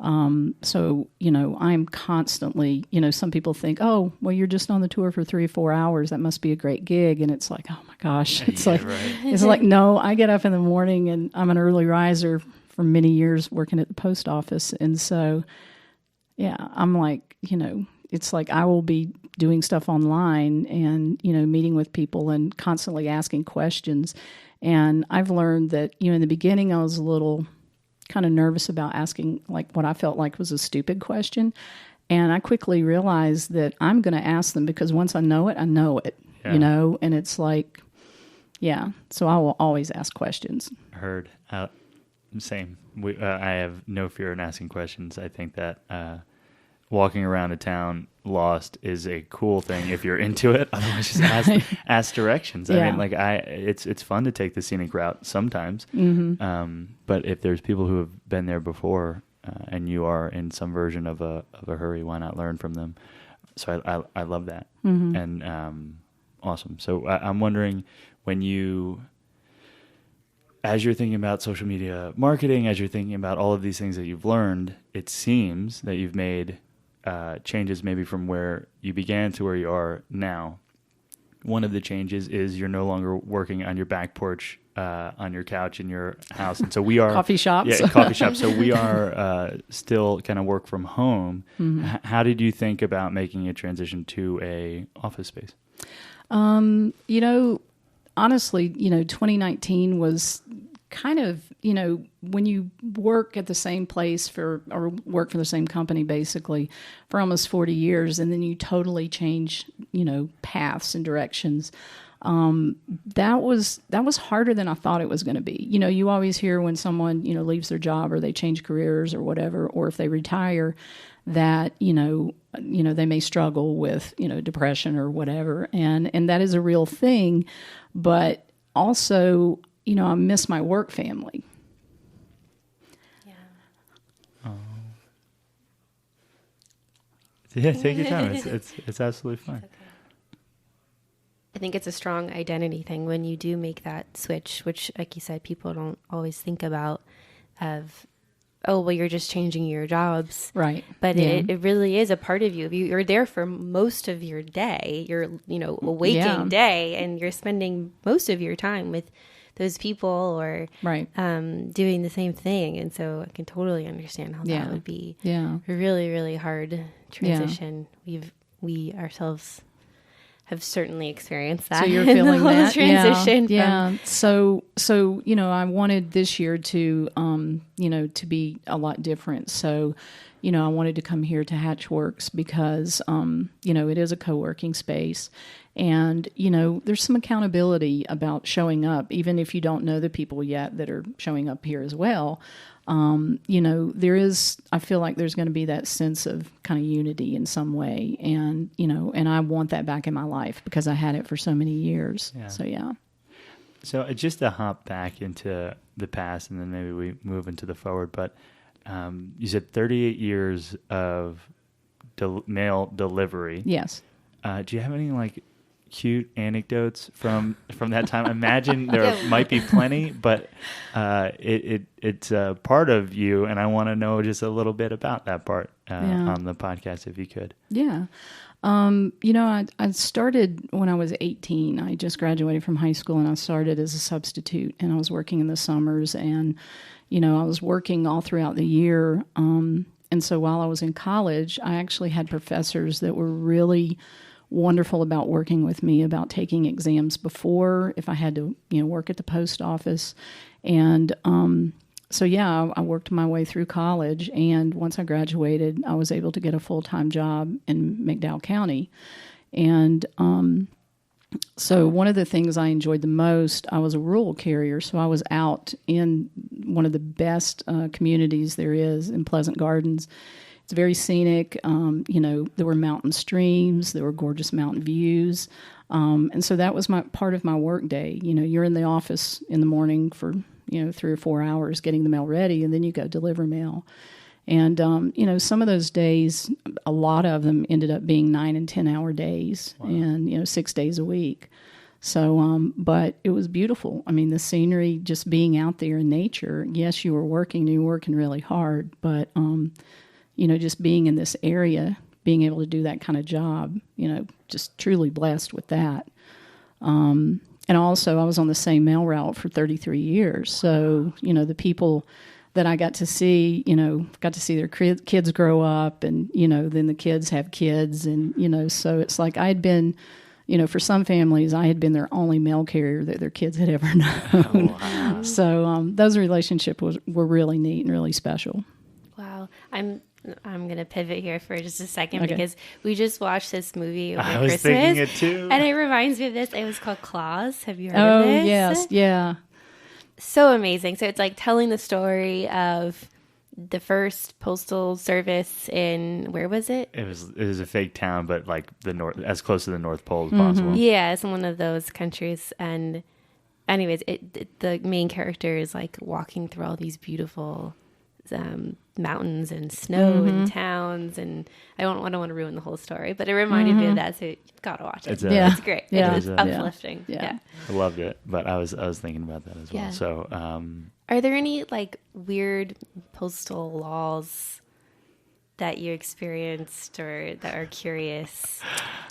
So, I'm constantly, some people think, oh, well, you're just on the tour for 3 or 4 hours. That must be a great gig. And it's like, oh my gosh. It's like, no, I get up in the morning and I'm an early riser for many years working at the post office. And so, yeah, I'm like, it's like I will be doing stuff online and, meeting with people and constantly asking questions. And I've learned that, in the beginning, I was a little kind of nervous about asking like what I felt like was a stupid question. And I quickly realized that I'm going to ask them because once I know it, you know, and it's like, yeah. So I will always ask questions. Heard. Same. I have no fear in asking questions. I think that walking around a town lost is a cool thing if you're into it. Otherwise, just ask directions. Yeah. I mean, like it's fun to take the scenic route sometimes. But if there's people who have been there before and you are in some version of a hurry, why not learn from them? So I love that. And awesome. So I'm wondering as you're thinking about social media marketing, as you're thinking about all of these things that you've learned, it seems that you've made changes maybe from where you began to where you are now. One of the changes is you're no longer working on your back porch on your couch in your house. And so we are... Coffee shops. Yeah, coffee shops. So we are still kind of work from home. How did you think about making a transition to a office space? You know, honestly, 2019 was kind of, when you work at the same place or work for the same company, basically for almost 40 years, and then you totally change, paths and directions. That was harder than I thought it was going to be. You always hear when someone, leaves their job or they change careers or whatever, or if they retire, that, they may struggle with, depression or whatever. And that is a real thing. But also, I miss my work family. Yeah. Oh. Yeah, take your time. It's absolutely fine. Okay. I think it's a strong identity thing when you do make that switch, which, like you said, people don't always think about of, oh, well, you're just changing your jobs. Right. But it really is a part of you. You're there for most of your day, your, a waking day, and you're spending most of your time with those people or doing the same thing. And so I can totally understand how that would be a really, really hard transition. Yeah. We ourselves have certainly experienced that. So you're feeling that transition. Yeah. So I wanted this year to to be a lot different. So, I wanted to come here to Hatchworks because it is a co-working space, and there's some accountability about showing up, even if you don't know the people yet that are showing up here as well. There is, I feel like there's going to be that sense of kind of unity in some way. And, and I want that back in my life because I had it for so many years. Yeah. So, yeah. So just to hop back into the past and then maybe we move into the forward, but you said 38 years of mail delivery. Yes. Do you have any cute anecdotes from that time? I imagine there might be plenty, but it's a part of you, and I want to know just a little bit about that part on the podcast, if you could. Yeah. I started when I was 18. I just graduated from high school, and I started as a substitute, and I was working in the summers, and I was working all throughout the year. And so while I was in college, I actually had professors that were really wonderful about working with me, about taking exams before if I had to, work at the post office. And I worked my way through college. And once I graduated, I was able to get a full-time job in McDowell County. And so one of the things I enjoyed the most, I was a rural carrier. So I was out in one of the best communities there is in Pleasant Gardens. It's very scenic. There were mountain streams, there were gorgeous mountain views. And so that was part of my work day. You're in the office in the morning for, 3 or 4 hours getting the mail ready, and then you go deliver mail. And, some of those days, a lot of them ended up being 9 and 10 hour days. Wow. And, 6 days a week. So, but it was beautiful. I mean, the scenery, just being out there in nature. Yes, you were working really hard, but, just being in this area, being able to do that kind of job, just truly blessed with that. And also I was on the same mail route for 33 years. So, the people that I got to see their kids grow up and, then the kids have kids. And, so it's like I had been, for some families, I had been their only mail carrier that their kids had ever known. Oh, wow. So those relationships were really neat and really special. Wow. I'm I'm going to pivot here for just a second because we just watched this movie over I Christmas. was thinking it too. And it reminds me of this. It was called Claus. Have you heard of this? Oh, yes. Yeah. So amazing. So it's like telling the story of the first postal service in, where was it? It was a fake town, but like the north, as close to the North Pole as possible. Yeah, it's in one of those countries. And anyways, the main character is like walking through all these beautiful mountains and snow and towns, and I don't want to ruin the whole story, but it reminded me of that, so you've got to watch it. It's great. Yeah. It's uplifting. Yeah. I loved it, but I was thinking about that as well. Yeah. So, are there any like weird postal laws that you experienced or that are curious?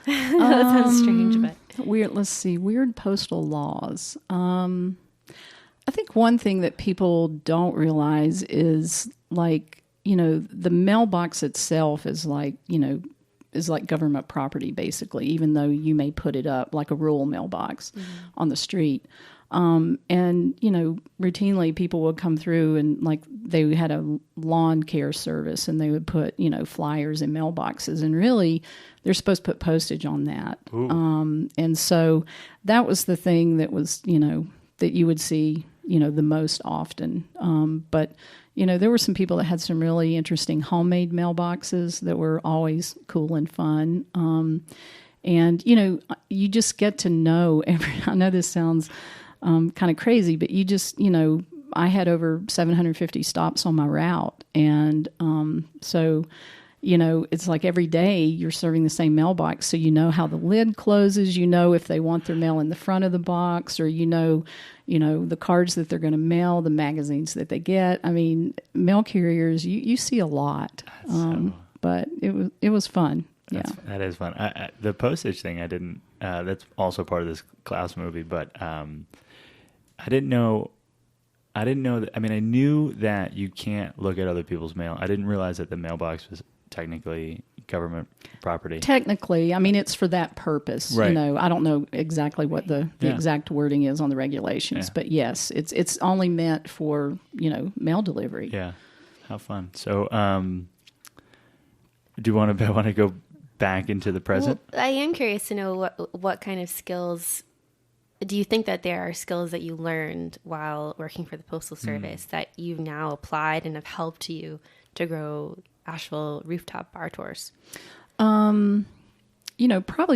That sounds strange, but Weird. Let's see. Weird postal laws. I think one thing that people don't realize is like, the mailbox itself is like government property, basically, even though you may put it up like a rural mailbox on the street. And, routinely people would come through and like they had a lawn care service and they would put, flyers in mailboxes, and really they're supposed to put postage on that. And so that was the thing that was, that you would see, the most often. But, there were some people that had some really interesting homemade mailboxes that were always cool and fun. And, you just get to know I know this sounds kind of crazy, but you just, I had over 750 stops on my route. And so, it's like every day you're serving the same mailbox. So you know how the lid closes, if they want their mail in the front of the box, or the cards that they're going to mail, the magazines that they get. I mean, mail carriers, you see a lot. But it was fun. That is fun. The postage thing, I didn't, that's also part of this Klaus movie, but I didn't know that. I mean, I knew that you can't look at other people's mail. I didn't realize that the mailbox was technically government property. Technically, I mean, it's for that purpose. Right. I don't know exactly what the exact wording is on the regulations, but yes, it's only meant for, mail delivery. Yeah. How fun. So, do you want to go back into the present? Well, I am curious to know what kind of skills do you think that there are skills that you learned while working for the Postal Service that you've now applied and have helped you to grow Asheville Rooftop bar tours? Probably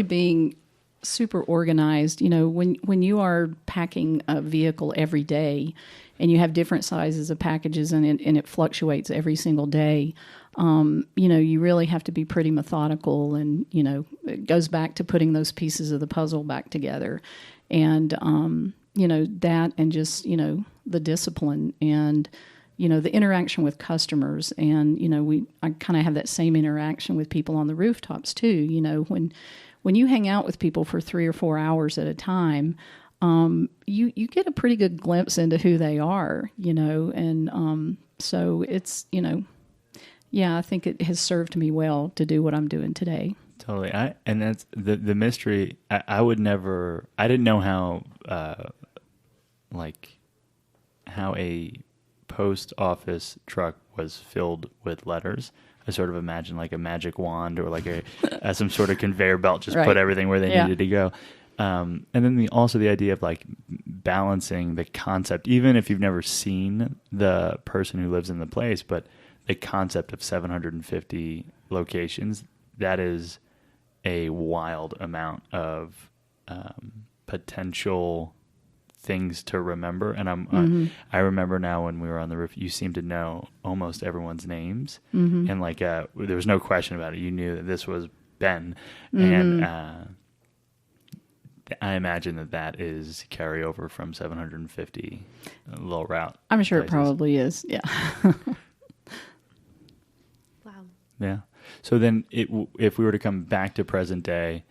being super organized. When you are packing a vehicle every day and you have different sizes of packages and it fluctuates every single day, you really have to be pretty methodical, and, it goes back to putting those pieces of the puzzle back together. And, that and just, the discipline and, the interaction with customers. And, I kind of have that same interaction with people on the rooftops too. When you hang out with people for 3 or 4 hours at a time, you get a pretty good glimpse into who they are, and so it's, I think it has served me well to do what I'm doing today. Totally. And that's the mystery. I didn't know how a post office truck was filled with letters. I sort of imagined like a magic wand or like some sort of conveyor belt, just put everything where they needed to go. And then also the idea of like balancing the concept, even if you've never seen the person who lives in the place, but the concept of 750 locations, that is a wild amount of potential things to remember. And I remember now when we were on the roof, you seemed to know almost everyone's names, and like there was no question about it. You knew that this was Ben, and I imagine that is carryover from 750 little route. I'm sure places. It probably is. Yeah. Wow. Yeah. So then if we were to come back to present day,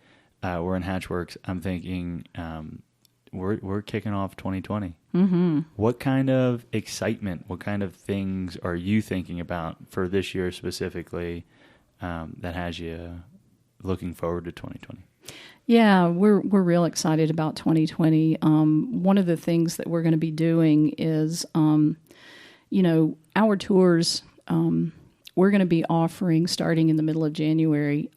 we're in Hatchworks. I'm thinking we're kicking off 2020. Mm-hmm. What kind of excitement, what kind of things are you thinking about for this year specifically that has you looking forward to 2020? Yeah, we're real excited about 2020. One of the things that we're going to be doing is, our tours, we're going to be offering, starting in the middle of January,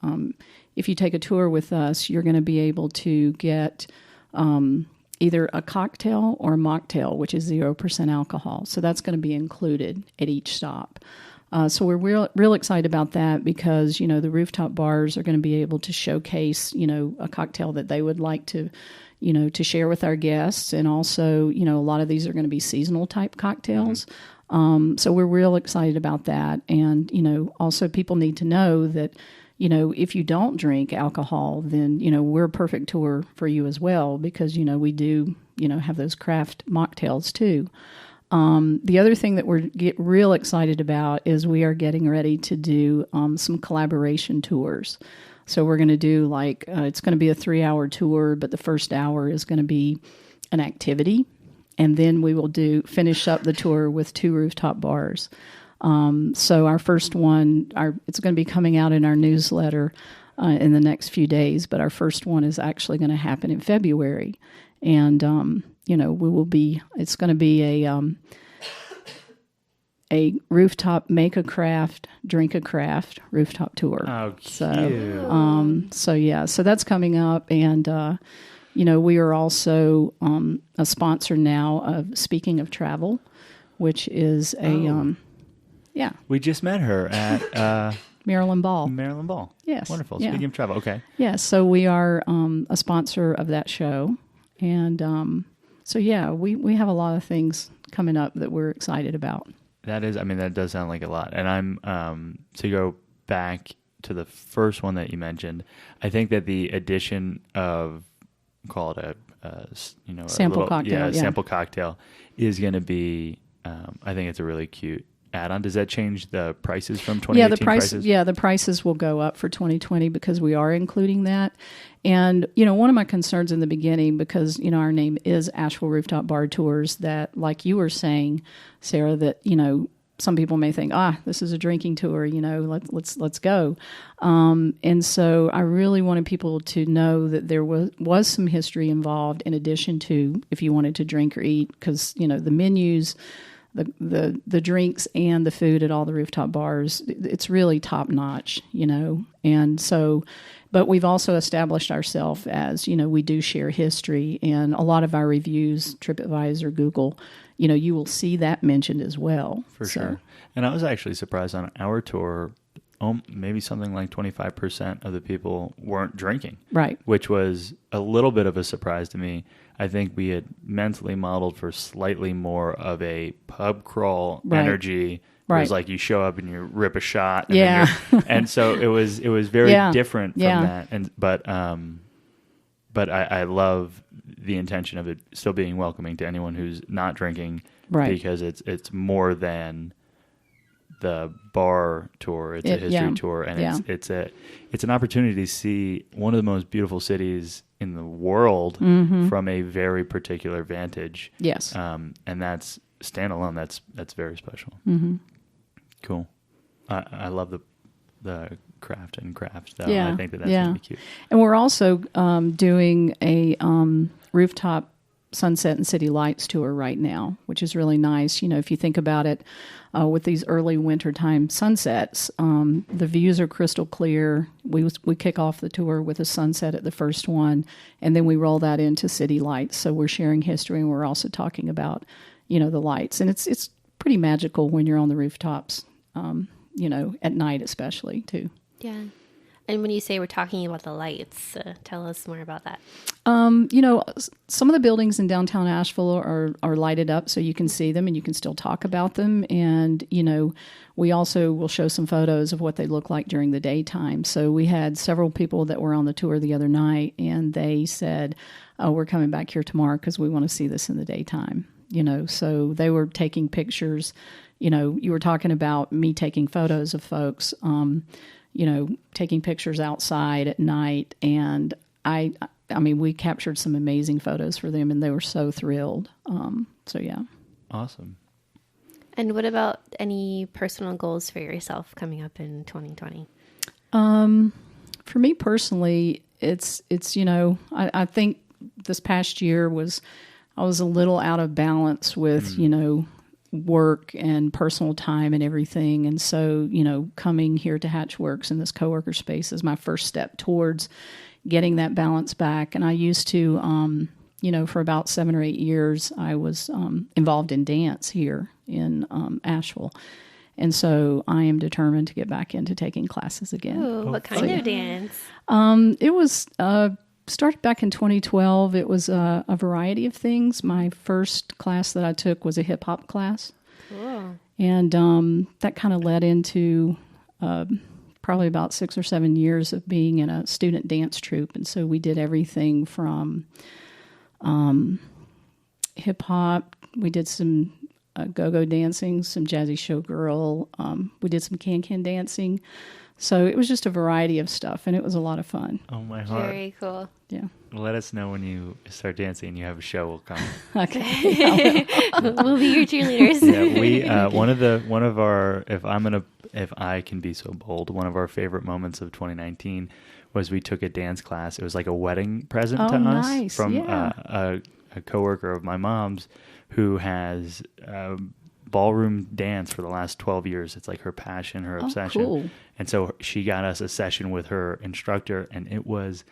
if you take a tour with us, you're going to be able to get either a cocktail or a mocktail, which is 0% alcohol. So that's going to be included at each stop. So we're real excited about that because, the rooftop bars are going to be able to showcase, a cocktail that they would like to, to share with our guests. And also, a lot of these are going to be seasonal type cocktails. So we're real excited about that. And, also people need to know that, if you don't drink alcohol, then, we're a perfect tour for you as well because, we do, have those craft mocktails too. The other thing that we're real excited about is we are getting ready to do some collaboration tours. So we're going to do it's going to be a 3-hour tour, but the first hour is going to be an activity. And then we will finish up the tour with 2 rooftop bars. So our first one, it's going to be coming out in our newsletter in the next few days, but our first one is actually going to happen in February. And, it's going to be a rooftop make a craft, drink a craft rooftop tour. Oh, cute. So that's coming up. And, we are also a sponsor now of Speaking of Travel, which is We just met her at Maryland Ball. Maryland Ball. Yes. Wonderful. Yeah. Speaking of travel, okay. Yeah, so we are a sponsor of that show. And we have a lot of things coming up that we're excited about. That does sound like a lot. And I'm, to go back to the first one that you mentioned, I think that the addition of, call it sample cocktail. Sample cocktail is going to be, I think it's a really cute add-on. Does that change the prices from 2018 prices? Yeah, the prices will go up for 2020 because we are including that. And, one of my concerns in the beginning, because, our name is Asheville Rooftop Bar Tours, that like you were saying, Sarah, that, some people may think, this is a drinking tour, let's go. And so I really wanted people to know that there was some history involved in addition to if you wanted to drink or eat, because, the menus, the drinks and the food at all the rooftop bars, it's really top notch, and so, but we've also established ourselves as, we do share history, and a lot of our reviews, TripAdvisor, Google, you will see that mentioned as well. For sure. And I was actually surprised on our tour, maybe something like 25% of the people weren't drinking. Right. Which was a little bit of a surprise to me. I think we had mentally modeled for slightly more of a pub crawl energy. Right. It was like you show up and you rip a shot. And and so it was very different from that. But I love the intention of it still being welcoming to anyone who's not drinking, because it's more than the bar tour. It's a history tour, and it's an opportunity to see one of the most beautiful cities in the world from a very particular vantage. Yes, and that's standalone. That's very special. Cool. I love the craft though. I think that's really cute. And we're also doing a rooftop sunset and city lights tour right now, which is really nice. If you think about it, with these early wintertime sunsets, the views are crystal clear. We kick off the tour with a sunset at the first one, and then we roll that into city lights. So we're sharing history, and we're also talking about, the lights. And it's pretty magical when you're on the rooftops, at night especially, too. Yeah. And when you say we're talking about the lights, tell us more about that. Some of the buildings in downtown Asheville are lighted up so you can see them and you can still talk about them. And, we also will show some photos of what they look like during the daytime. So we had several people that were on the tour the other night, and they said, we're coming back here tomorrow because we want to see this in the daytime. So they were taking pictures. You were talking about me taking photos of folks, taking pictures outside at night. And we captured some amazing photos for them, and they were so thrilled. Awesome. And what about any personal goals for yourself coming up in 2020? For me personally, it's I think this past year I was a little out of balance with, work and personal time and everything. And so, coming here to Hatchworks in this coworker space is my first step towards getting that balance back. And I used to, for about 7 or 8 years, I was involved in dance here in Asheville. And so I am determined to get back into taking classes again. Ooh, what kind of dance? It was started back in 2012. It was a variety of things. My first class that I took was a hip hop class. Cool. And that kind of led into probably about 6 or 7 years of being in a student dance troupe. And so we did everything from hip hop. We did some go-go dancing, some jazzy showgirl. We did some can-can dancing. So it was just a variety of stuff, and it was a lot of fun. Oh, my heart. Very cool. Yeah. Let us know when you start dancing and you have a show. We'll come. Okay. We'll be your cheerleaders. Yeah, we one of our if I can be so bold, one of our favorite moments of 2019 was we took a dance class. It was like a wedding present to us from a coworker of my mom's who has ballroom dance for the last 12 years. It's like her passion, her obsession. Cool. And so she got us a session with her instructor, and it was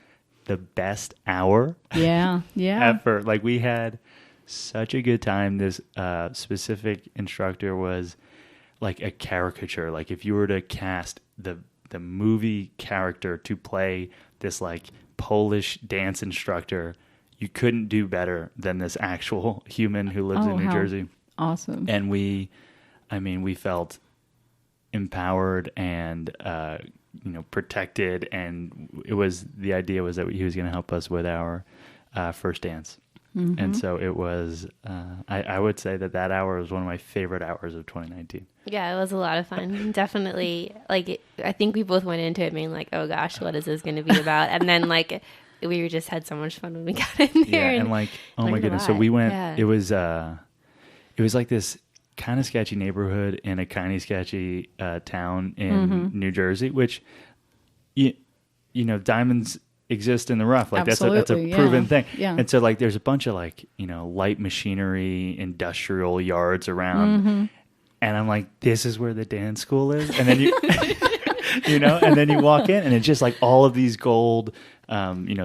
the best hour ever. Like, we had such a good time. This specific instructor was like a caricature. Like, if you were to cast the movie character to play this like Polish dance instructor, you couldn't do better than this actual human who lives in New Jersey. Awesome. And we felt empowered and protected, and the idea was that he was going to help us with our first dance. Mm-hmm. And so it was, I would say that hour was one of my favorite hours of 2019. Yeah, it was a lot of fun. Definitely. I think we both went into it being like, oh gosh, what is this going to be about? And then we just had so much fun when we got in there. Yeah, and oh my goodness. So we went, it was like this kind of sketchy neighborhood in a kind of sketchy town in New Jersey, which, diamonds exist in the rough. Like, that's a proven thing. Yeah. And so there's a bunch of light machinery, industrial yards around. Mm-hmm. And I'm like, this is where the dance school is. And then you, and then you walk in and it's just all of these gold,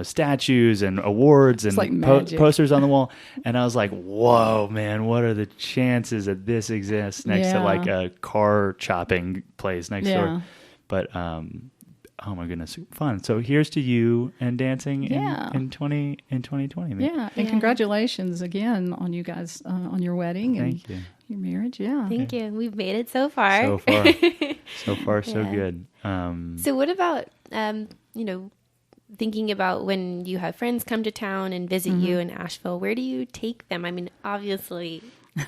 statues and awards and posters on the wall. And I was like, whoa, man, what are the chances that this exists next to a car chopping place next door? But, oh my goodness, fun. So here's to you and dancing in 2020. Man. Yeah. And congratulations again on you guys, on your wedding and your marriage. Yeah. Thank you. We've made it so far. So far, so good. So what about, thinking about when you have friends come to town and visit you in Asheville, where do you take them? I mean, obviously,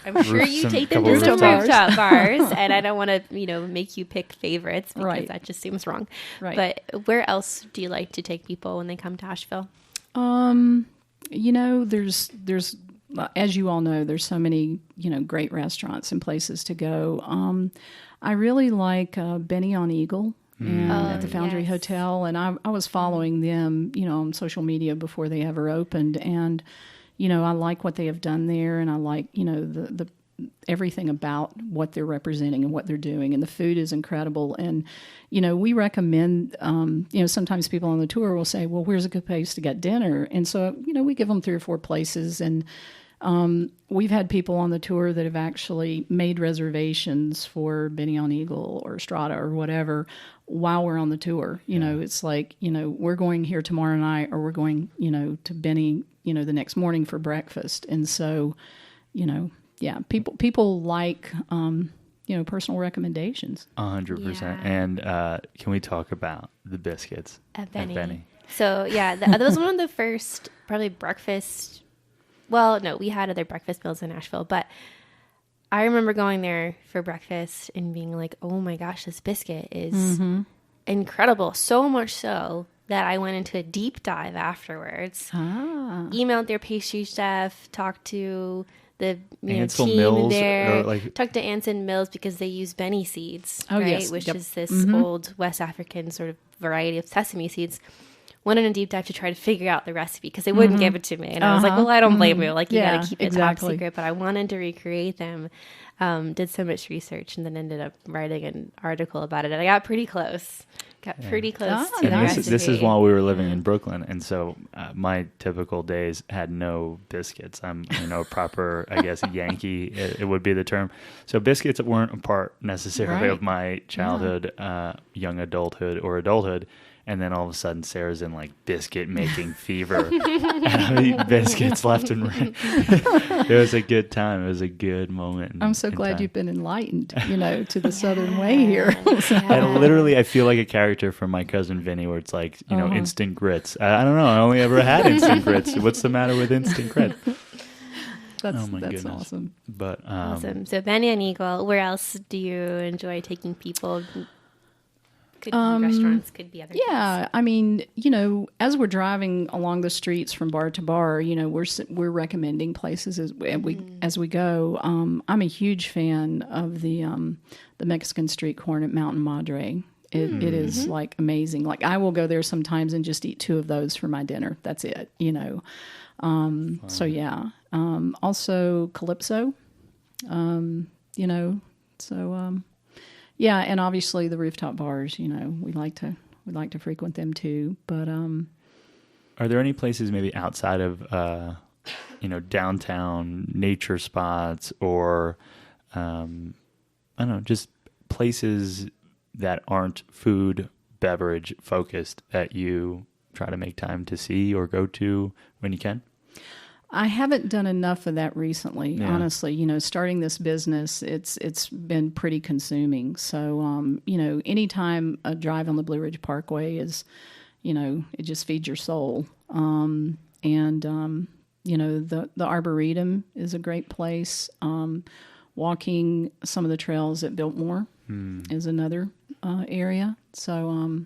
I'm sure you take them to some rooftop bars, and I don't want to, make you pick favorites because that just seems wrong. Right. But where else do you like to take people when they come to Asheville? There's as you all know, there's so many, great restaurants and places to go. I really like Benny on Eagle. And at the Foundry Hotel, and I was following them, on social media before they ever opened, and I like what they have done there, and I like the everything about what they're representing and what they're doing, and the food is incredible. And we recommend, sometimes people on the tour will say, well, where's a good place to get dinner? And so we give them 3 or 4 places, and we've had people on the tour that have actually made reservations for Benny on Eagle or Strata or whatever while we're on the tour. It's like, we're going here tomorrow night, or we're going, to Benny, the next morning for breakfast. And so, people like, personal recommendations. 100%. Yeah. And can we talk about the biscuits at Benny? So, that was one of the first probably breakfast. Well, no, we had other breakfast meals in Asheville, but I remember going there for breakfast and being like, oh my gosh, this biscuit is incredible. So much so that I went into a deep dive afterwards, emailed their pastry chef, talked to the team Mills, there, talked to Anson Mills because they use Benny seeds, which is this old West African sort of variety of sesame seeds. went on a deep dive to try to figure out the recipe because they wouldn't give it to me. And I was like, well, I don't blame you. Like, you got to keep it top secret. But I wanted to recreate them. Did so much research and then ended up writing an article about it. And I got pretty close. To the recipe. This is while we were living in Brooklyn. And so my typical days had no biscuits. I'm proper, I guess, Yankee, it would be the term. So biscuits weren't a part necessarily of my childhood, young adulthood or adulthood. And then all of a sudden, Sarah's in like biscuit making fever, and I eat biscuits left and right. It was a good time. It was a good moment. I'm so glad you've been enlightened, to the Southern way here. And literally, I feel like a character from My Cousin Vinny, where it's like, instant grits. I don't know. I only ever had instant grits. What's the matter with instant grits? That's awesome. But awesome. So Benny and Eagle, where else do you enjoy taking people? Could be restaurants, could be other things. I mean, as we're driving along the streets from bar to bar, we're recommending places as we go. I'm a huge fan of the Mexican street corn at Mountain Madre. It is like amazing. Like I will go there sometimes and just eat 2 of those for my dinner. That's it, So yeah. Also Calypso, yeah, and obviously the rooftop bars, we like to frequent them too. But are there any places maybe outside of downtown nature spots or I don't know, just places that aren't food, beverage focused that you try to make time to see or go to when you can? I haven't done enough of that recently, honestly. Starting this business, it's been pretty consuming. So, anytime a drive on the Blue Ridge Parkway is, it just feeds your soul. The Arboretum is a great place. Walking some of the trails at Biltmore is another area. So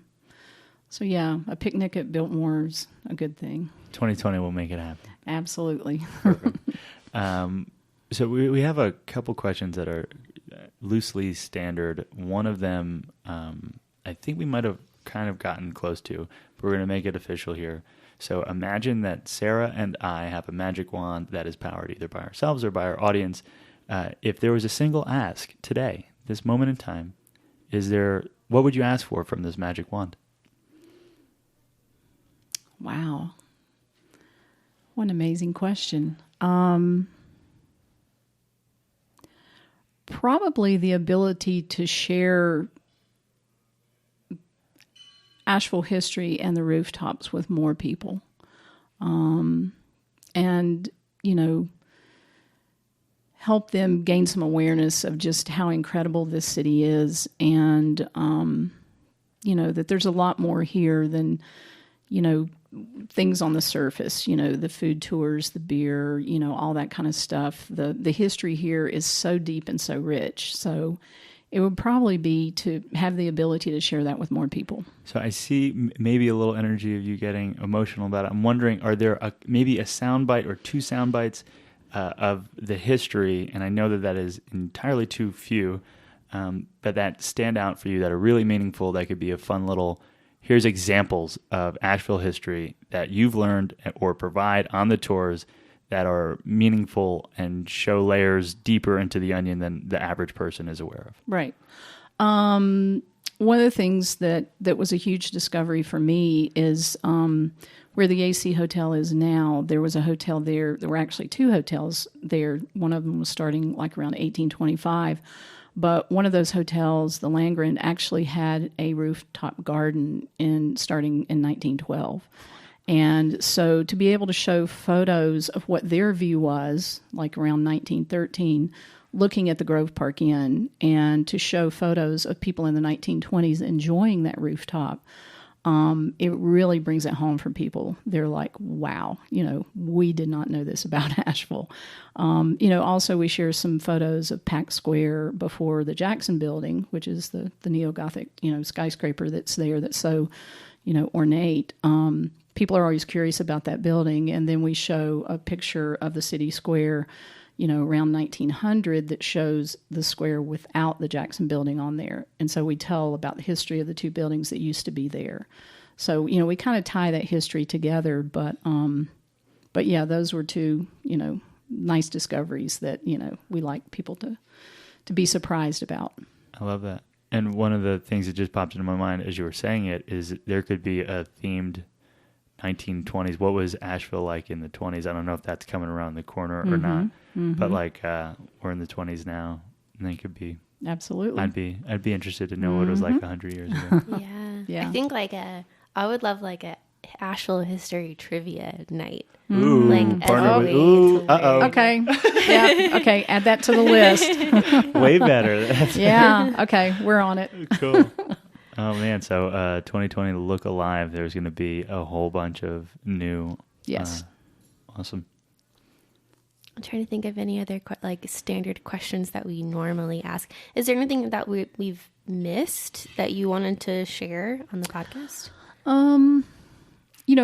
yeah, a picnic at Biltmore is a good thing. 2020 will make it happen. Absolutely. Perfect. So we have a couple questions that are loosely standard. One of them, I think we might have kind of gotten close to, but we're going to make it official here. So imagine that Sarah and I have a magic wand that is powered either by ourselves or by our audience. If there was a single ask today, this moment in time, what would you ask for from this magic wand? Wow. What an amazing question. Probably the ability to share Asheville history and the rooftops with more people. And, help them gain some awareness of just how incredible this city is and, that there's a lot more here than, things on the surface, the food tours, the beer, all that kind of stuff. The history here is so deep and so rich. So it would probably be to have the ability to share that with more people. So I see maybe a little energy of you getting emotional about it. I'm wondering, are there maybe a soundbite or 2 sound bites of the history? And I know that is entirely too few, but that stand out for you that are really meaningful, that could be a fun little... Here's examples of Asheville history that you've learned or provide on the tours that are meaningful and show layers deeper into the onion than the average person is aware of. Right. One of the things that was a huge discovery for me is where the AC Hotel is now. There was a hotel there. There were actually 2 hotels there. One of them was starting like around 1825. But one of those hotels, the Landgren, actually had a rooftop garden starting in 1912. And so to be able to show photos of what their view was, like around 1913, looking at the Grove Park Inn, and to show photos of people in the 1920s enjoying that rooftop, it really brings it home for people. They're like, wow, we did not know this about Asheville. Also we share some photos of Pack Square before the Jackson Building, which is the neo-Gothic, skyscraper that's there that's so, ornate. People are always curious about that building. And then we show a picture of the city square, around 1900 that shows the square without the Jackson Building on there. And so we tell about the history of the 2 buildings that used to be there. So, we kind of tie that history together, but yeah, those were two, nice discoveries that, we like people to be surprised about. I love that. And one of the things that just popped into my mind as you were saying it is there could be a themed 1920s. What was Asheville like in the 20s? I don't know if that's coming around the corner or not, but like we're in the 20s now, and they could be. Absolutely. I'd be interested to know what it was like 100 years ago. Yeah. I think I would love like a Asheville history trivia night. Ooh, uh-oh. Okay. Yeah. Okay. Add that to the list. Way better. Yeah. Okay. We're on it. Cool. Oh man. So, 2020 Look Alive, there's going to be a whole bunch of new. Yes. Awesome. I'm trying to think of any other standard questions that we normally ask. Is there anything that we've missed that you wanted to share on the podcast?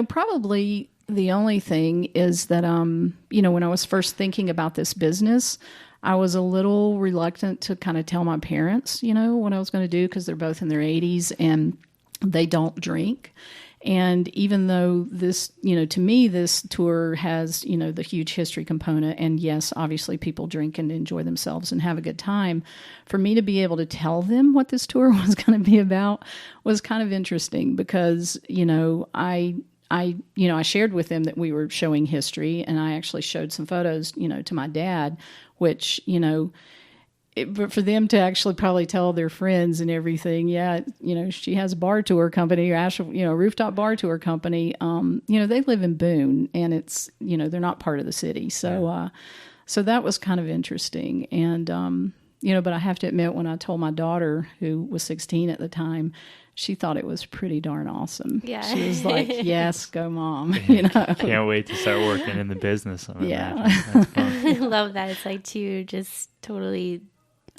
Probably the only thing is that, when I was first thinking about this business, I was a little reluctant to kind of tell my parents, what I was going to do, because they're both in their 80s and they don't drink. And even though this, to me, this tour has, the huge history component, and yes, obviously people drink and enjoy themselves and have a good time, for me to be able to tell them what this tour was going to be about was kind of interesting, because, I shared with them that we were showing history, and I actually showed some photos, to my dad, which, but for them to actually probably tell their friends and everything, she has a bar tour company, or rooftop bar tour company. They live in Boone, and it's, they're not part of the city. So, so that was kind of interesting. And, but I have to admit, when I told my daughter, who was 16 at the time, she thought it was pretty darn awesome. Yeah. She was like, yes, go mom. Can't wait to start working in the business. I love that. It's like two just totally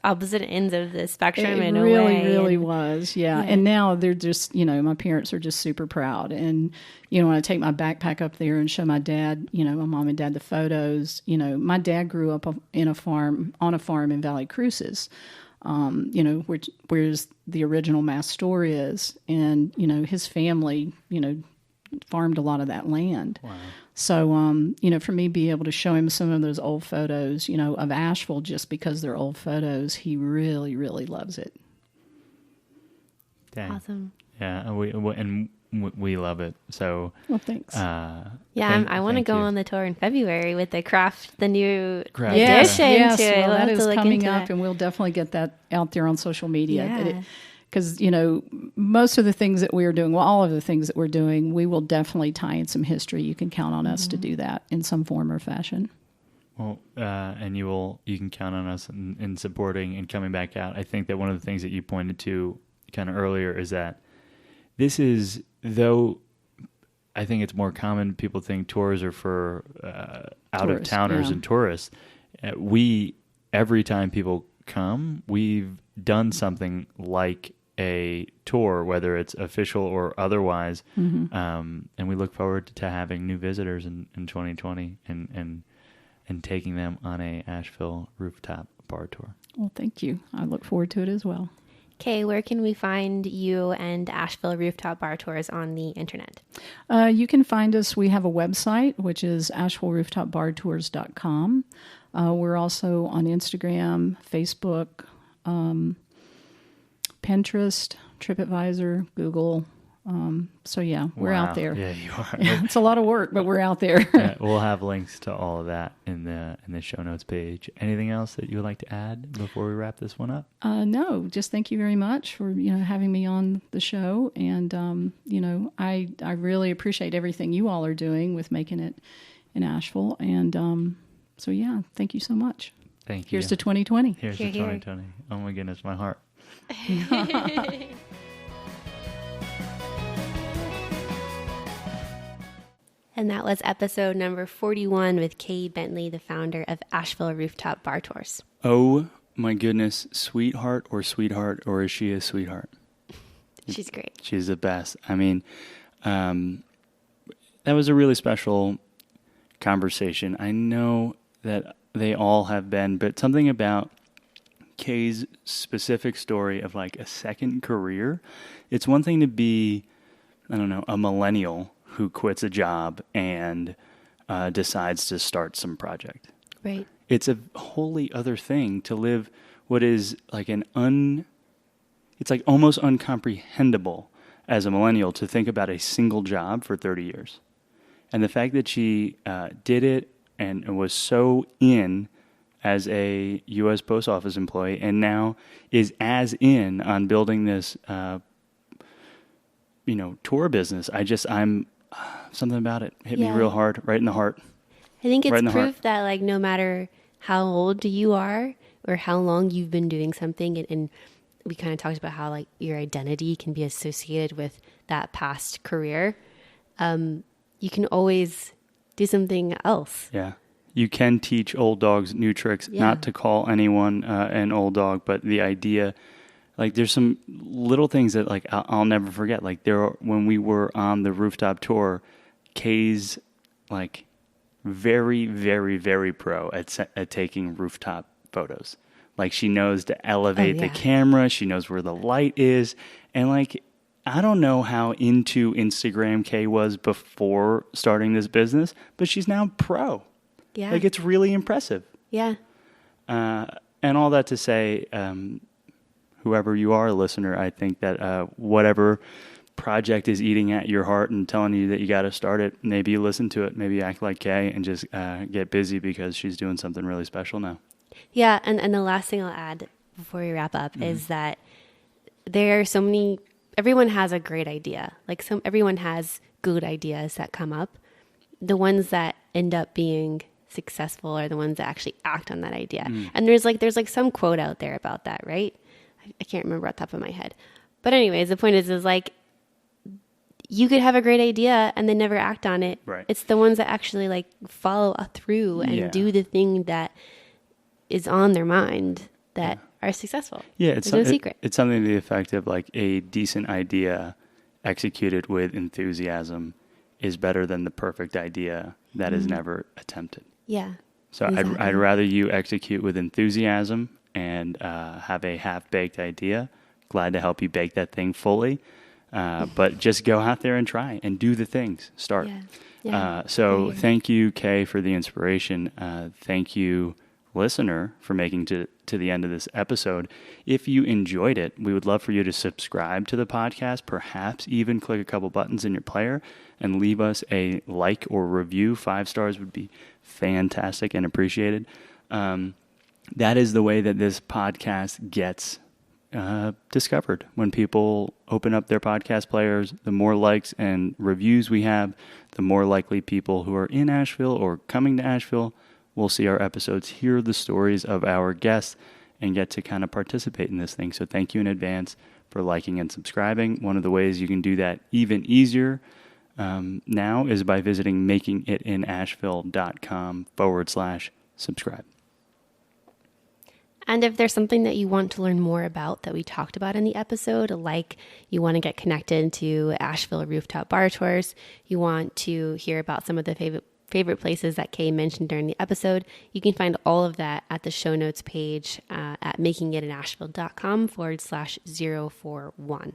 opposite ends of the spectrum in a way. It really was, yeah. And now they're just, my parents are just super proud. And, when I take my backpack up there and show my dad, my mom and dad the photos, my dad grew up on a farm in Valley Cruces, where's the original Mass store is. And, his family, farmed a lot of that land. Wow. So, for me, be able to show him some of those old photos, of Asheville, just because they're old photos, he really, really loves it. Dang. Awesome. Yeah, and we love it. So, well, thanks. I want to go on the tour in February with the new addition to it. Well, that is coming up, and we'll definitely get that out there on social media. Yeah. Because, most of the things that we're doing, all of the things that we're doing, we will definitely tie in some history. You can count on us to do that in some form or fashion. Well, and you can count on us in supporting and coming back out. I think that one of the things that you pointed to kind of earlier is that this is, though I think it's more common, people think tours are for out-of-towners and tourists. Every time people come, we've done something like a tour, whether it's official or otherwise, and we look forward to having new visitors in 2020 and taking them on a Asheville rooftop bar tour. Well, thank you. I look forward to it as well. Kaye, where can we find you and Asheville Rooftop Bar Tours on the internet? You can find us. We have a website, which is AshevilleRooftopBarTours.com. We're also on Instagram, Facebook, Pinterest, TripAdvisor, Google. We're out there. Yeah, you are. It's a lot of work, but we're out there. We'll have links to all of that in the show notes page. Anything else that you would like to add before we wrap this one up? No, just thank you very much for having me on the show, and I really appreciate everything you all are doing with making it in Asheville, and thank you so much. Thank you. Here's to 2020. Here's to 2020. Oh my goodness, my heart. And that was episode number 41 with Kaye Bentley, the founder of Asheville Rooftop Bar Tours. Oh my goodness, sweetheart, or is she a sweetheart? She's great. She's the best. I mean, that was a really special conversation. I know that they all have been, but something about Kaye's specific story of like a second career. It's one thing to be I don't know, a millennial who quits a job and decides to start some project. Right. It's a wholly other thing to live what is like it's like almost uncomprehendable as a millennial to think about a single job for 30 years. And the fact that she did it and was so in as a U.S. Post Office employee and now is as in on building this, tour business. I'm something about it hit me real hard, right in the heart. I think it's proof that like no matter how old you are or how long you've been doing something, and we kind of talked about how like your identity can be associated with that past career. You can always do something else. Yeah. You can teach old dogs new tricks, not to call anyone an old dog, but the idea, like there's some little things that like I'll never forget. Like when we were on the rooftop tour, Kaye's like very, very, very pro at taking rooftop photos. Like she knows to elevate the camera. She knows where the light is. And like, I don't know how into Instagram Kaye was before starting this business, but she's now pro. Yeah. Like it's really impressive. Yeah. And all that to say, whoever you are, listener, I think that whatever project is eating at your heart and telling you that you got to start it, maybe you listen to it, maybe you act like Kaye and just get busy because she's doing something really special now. Yeah. And the last thing I'll add before we wrap up is that there are so many, everyone has a great idea. Like everyone has good ideas that come up. The ones that end up being successful are the ones that actually act on that idea. And there's like some quote out there about that, right? I can't remember off the top of my head. But anyways, the point is like, you could have a great idea and then never act on it. Right. It's the ones that actually like follow through and do the thing that is on their mind that are successful. Yeah, There's no secret. It's something to the effect of like a decent idea executed with enthusiasm is better than the perfect idea that is never attempted. Yeah. So exactly. I'd rather you execute with enthusiasm and have a half-baked idea. Glad to help you bake that thing fully. But just go out there and try and do the things. Start. Yeah. So thank you, Kaye, for the inspiration. Thank you, listener, for making to the end of this episode. If you enjoyed it, we would love for you to subscribe to the podcast, perhaps even click a couple buttons in your player and leave us a like or review. 5 stars would be fantastic and appreciated. That is the way that this podcast gets discovered. When people open up their podcast players, the more likes and reviews we have, the more likely people who are in Asheville or coming to Asheville will see our episodes, hear the stories of our guests, and get to kind of participate in this thing. So thank you in advance for liking and subscribing. One of the ways you can do that even easier now is by visiting makingitinasheville.com/subscribe. And if there's something that you want to learn more about that we talked about in the episode, like you want to get connected to Asheville Rooftop Bar Tours, you want to hear about some of the favorite places that Kaye mentioned during the episode, you can find all of that at the show notes page at makingitinasheville.com/041.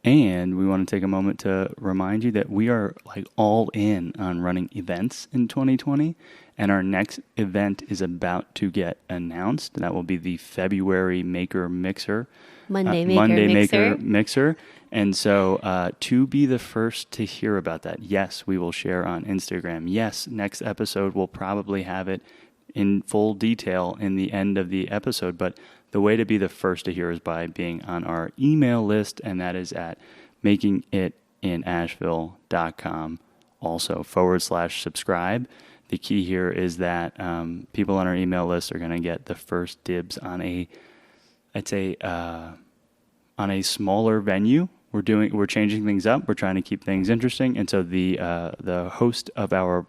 And we want to take a moment to remind you that we are like all in on running events in 2020. And our next event is about to get announced. That will be the February Maker Mixer. Monday Maker Mixer. And so to be the first to hear about that, yes, we will share on Instagram. Yes, next episode we'll probably have it in full detail in the end of the episode. But the way to be the first to hear is by being on our email list, and that is at makingitinasheville.com. Also /subscribe. The key here is that people on our email list are going to get the first dibs on a smaller venue. We're changing things up. We're trying to keep things interesting, and so the host of our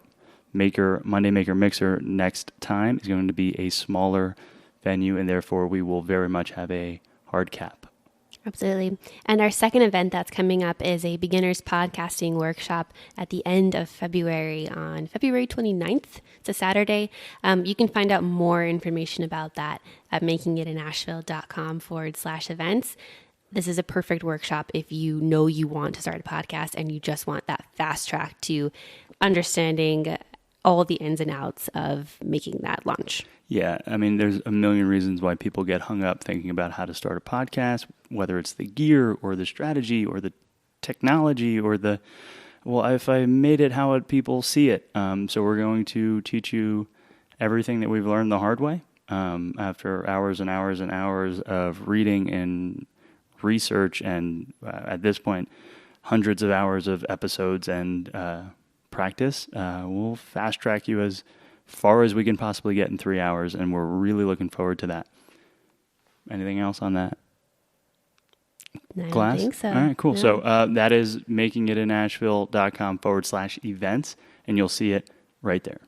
Monday Maker Mixer next time is going to be a smaller venue, and therefore we will very much have a hard cap. Absolutely. And our second event that's coming up is a beginners podcasting workshop at the end of February on February 29th. It's a Saturday. You can find out more information about that at makingitinasheville.com/events. this is a perfect workshop if you know you want to start a podcast and you just want that fast track to understanding all the ins and outs of making that launch. Yeah, I mean, there's a million reasons why people get hung up thinking about how to start a podcast, whether it's the gear or the strategy or the technology or if I made it, how would people see it? So we're going to teach you everything that we've learned the hard way after hours and hours and hours of reading and research and at this point, hundreds of hours of episodes and practice. We'll fast track you as far as we can possibly get in 3 hours, and we're really looking forward to that. Anything else on that? No, Class? I don't think so. All right, cool. No. So that is makingitinasheville.com/events, and you'll see it right there.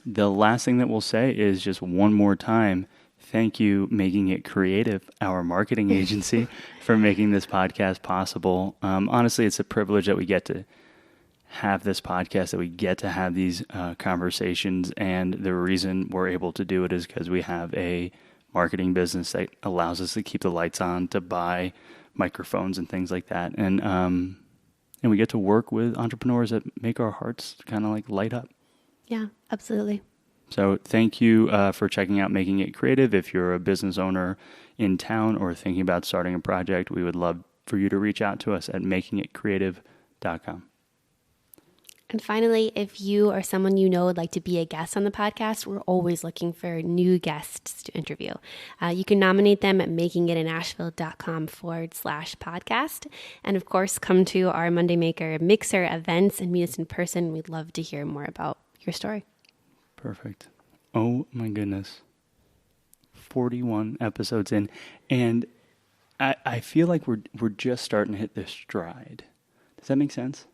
The last thing that we'll say is just one more time, thank you, Making It Creative, our marketing agency, for making this podcast possible. Honestly, it's a privilege that we get to have this podcast, that we get to have these conversations, and the reason we're able to do it is because we have a marketing business that allows us to keep the lights on, to buy microphones and things like that, and we get to work with entrepreneurs that make our hearts kind of like light up. Yeah, absolutely. So thank you for checking out Making It Creative. If you're a business owner in town or thinking about starting a project, we would love for you to reach out to us at makingitcreative.com. And finally, if you or someone you know would like to be a guest on the podcast, we're always looking for new guests to interview. You can nominate them at makingitinasheville.com/podcast. And of course, come to our Monday Maker Mixer events and meet us in person. We'd love to hear more about your story. Perfect. Oh my goodness. 41 episodes in. And I feel like we're just starting to hit this stride. Does that make sense?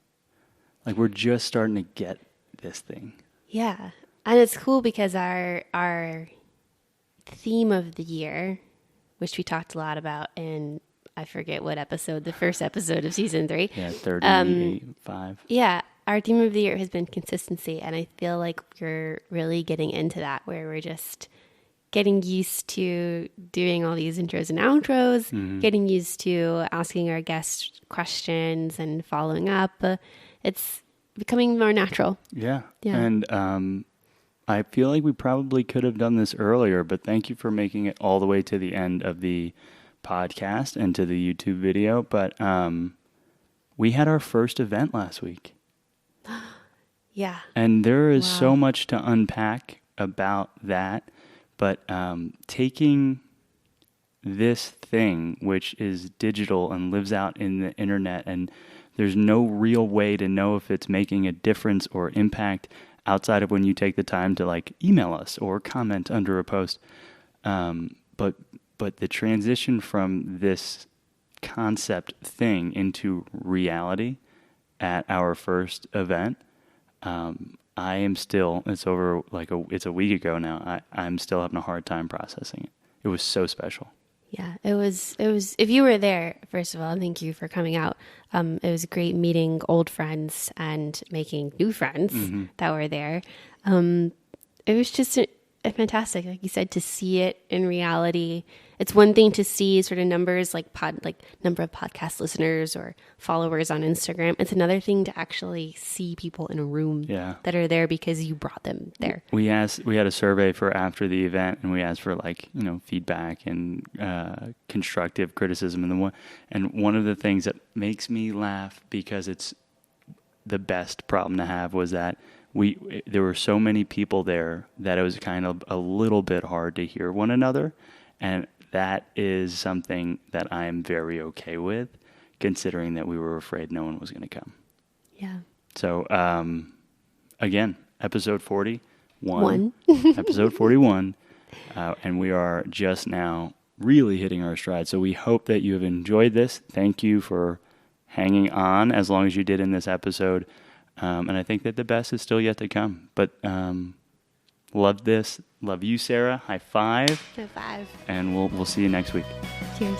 Like we're just starting to get this thing. Yeah. And it's cool because our theme of the year, which we talked a lot about in, I forget what episode, the first episode of season 3. Yeah, 35. Yeah. Our theme of the year has been consistency. And I feel like we're really getting into that, where we're just getting used to doing all these intros and outros, getting used to asking our guests questions and following up. It's becoming more natural. Yeah. And I feel like we probably could have done this earlier, but thank you for making it all the way to the end of the podcast and to the YouTube video. But we had our first event last week. Yeah. And there is so much to unpack about that. But taking this thing, which is digital and lives out in the internet, and there's no real way to know if it's making a difference or impact outside of when you take the time to like email us or comment under a post. But the transition from this concept thing into reality at our first event, I am still, it's over like it's a week ago now. I'm still having a hard time processing it. It was so special. Yeah, it was, if you were there, first of all, thank you for coming out. It was great meeting old friends and making new friends that were there. It was just fantastic. Like you said, to see it in reality. It's one thing to see sort of numbers like number of podcast listeners or followers on Instagram. It's another thing to actually see people in a room that are there because you brought them there. We had a survey for after the event, and we asked for feedback and constructive criticism. And one of the things that makes me laugh, because it's the best problem to have, was that there were so many people there that it was kind of a little bit hard to hear one another. And that is something that I am very okay with, considering that we were afraid no one was going to come. Yeah. So, again, episode 41. Episode 41. And we are just now really hitting our stride. So we hope that you have enjoyed this. Thank you for hanging on as long as you did in this episode. And I think that the best is still yet to come. But love this. Love you, Sarah. High five. High five. And we'll see you next week. Cheers.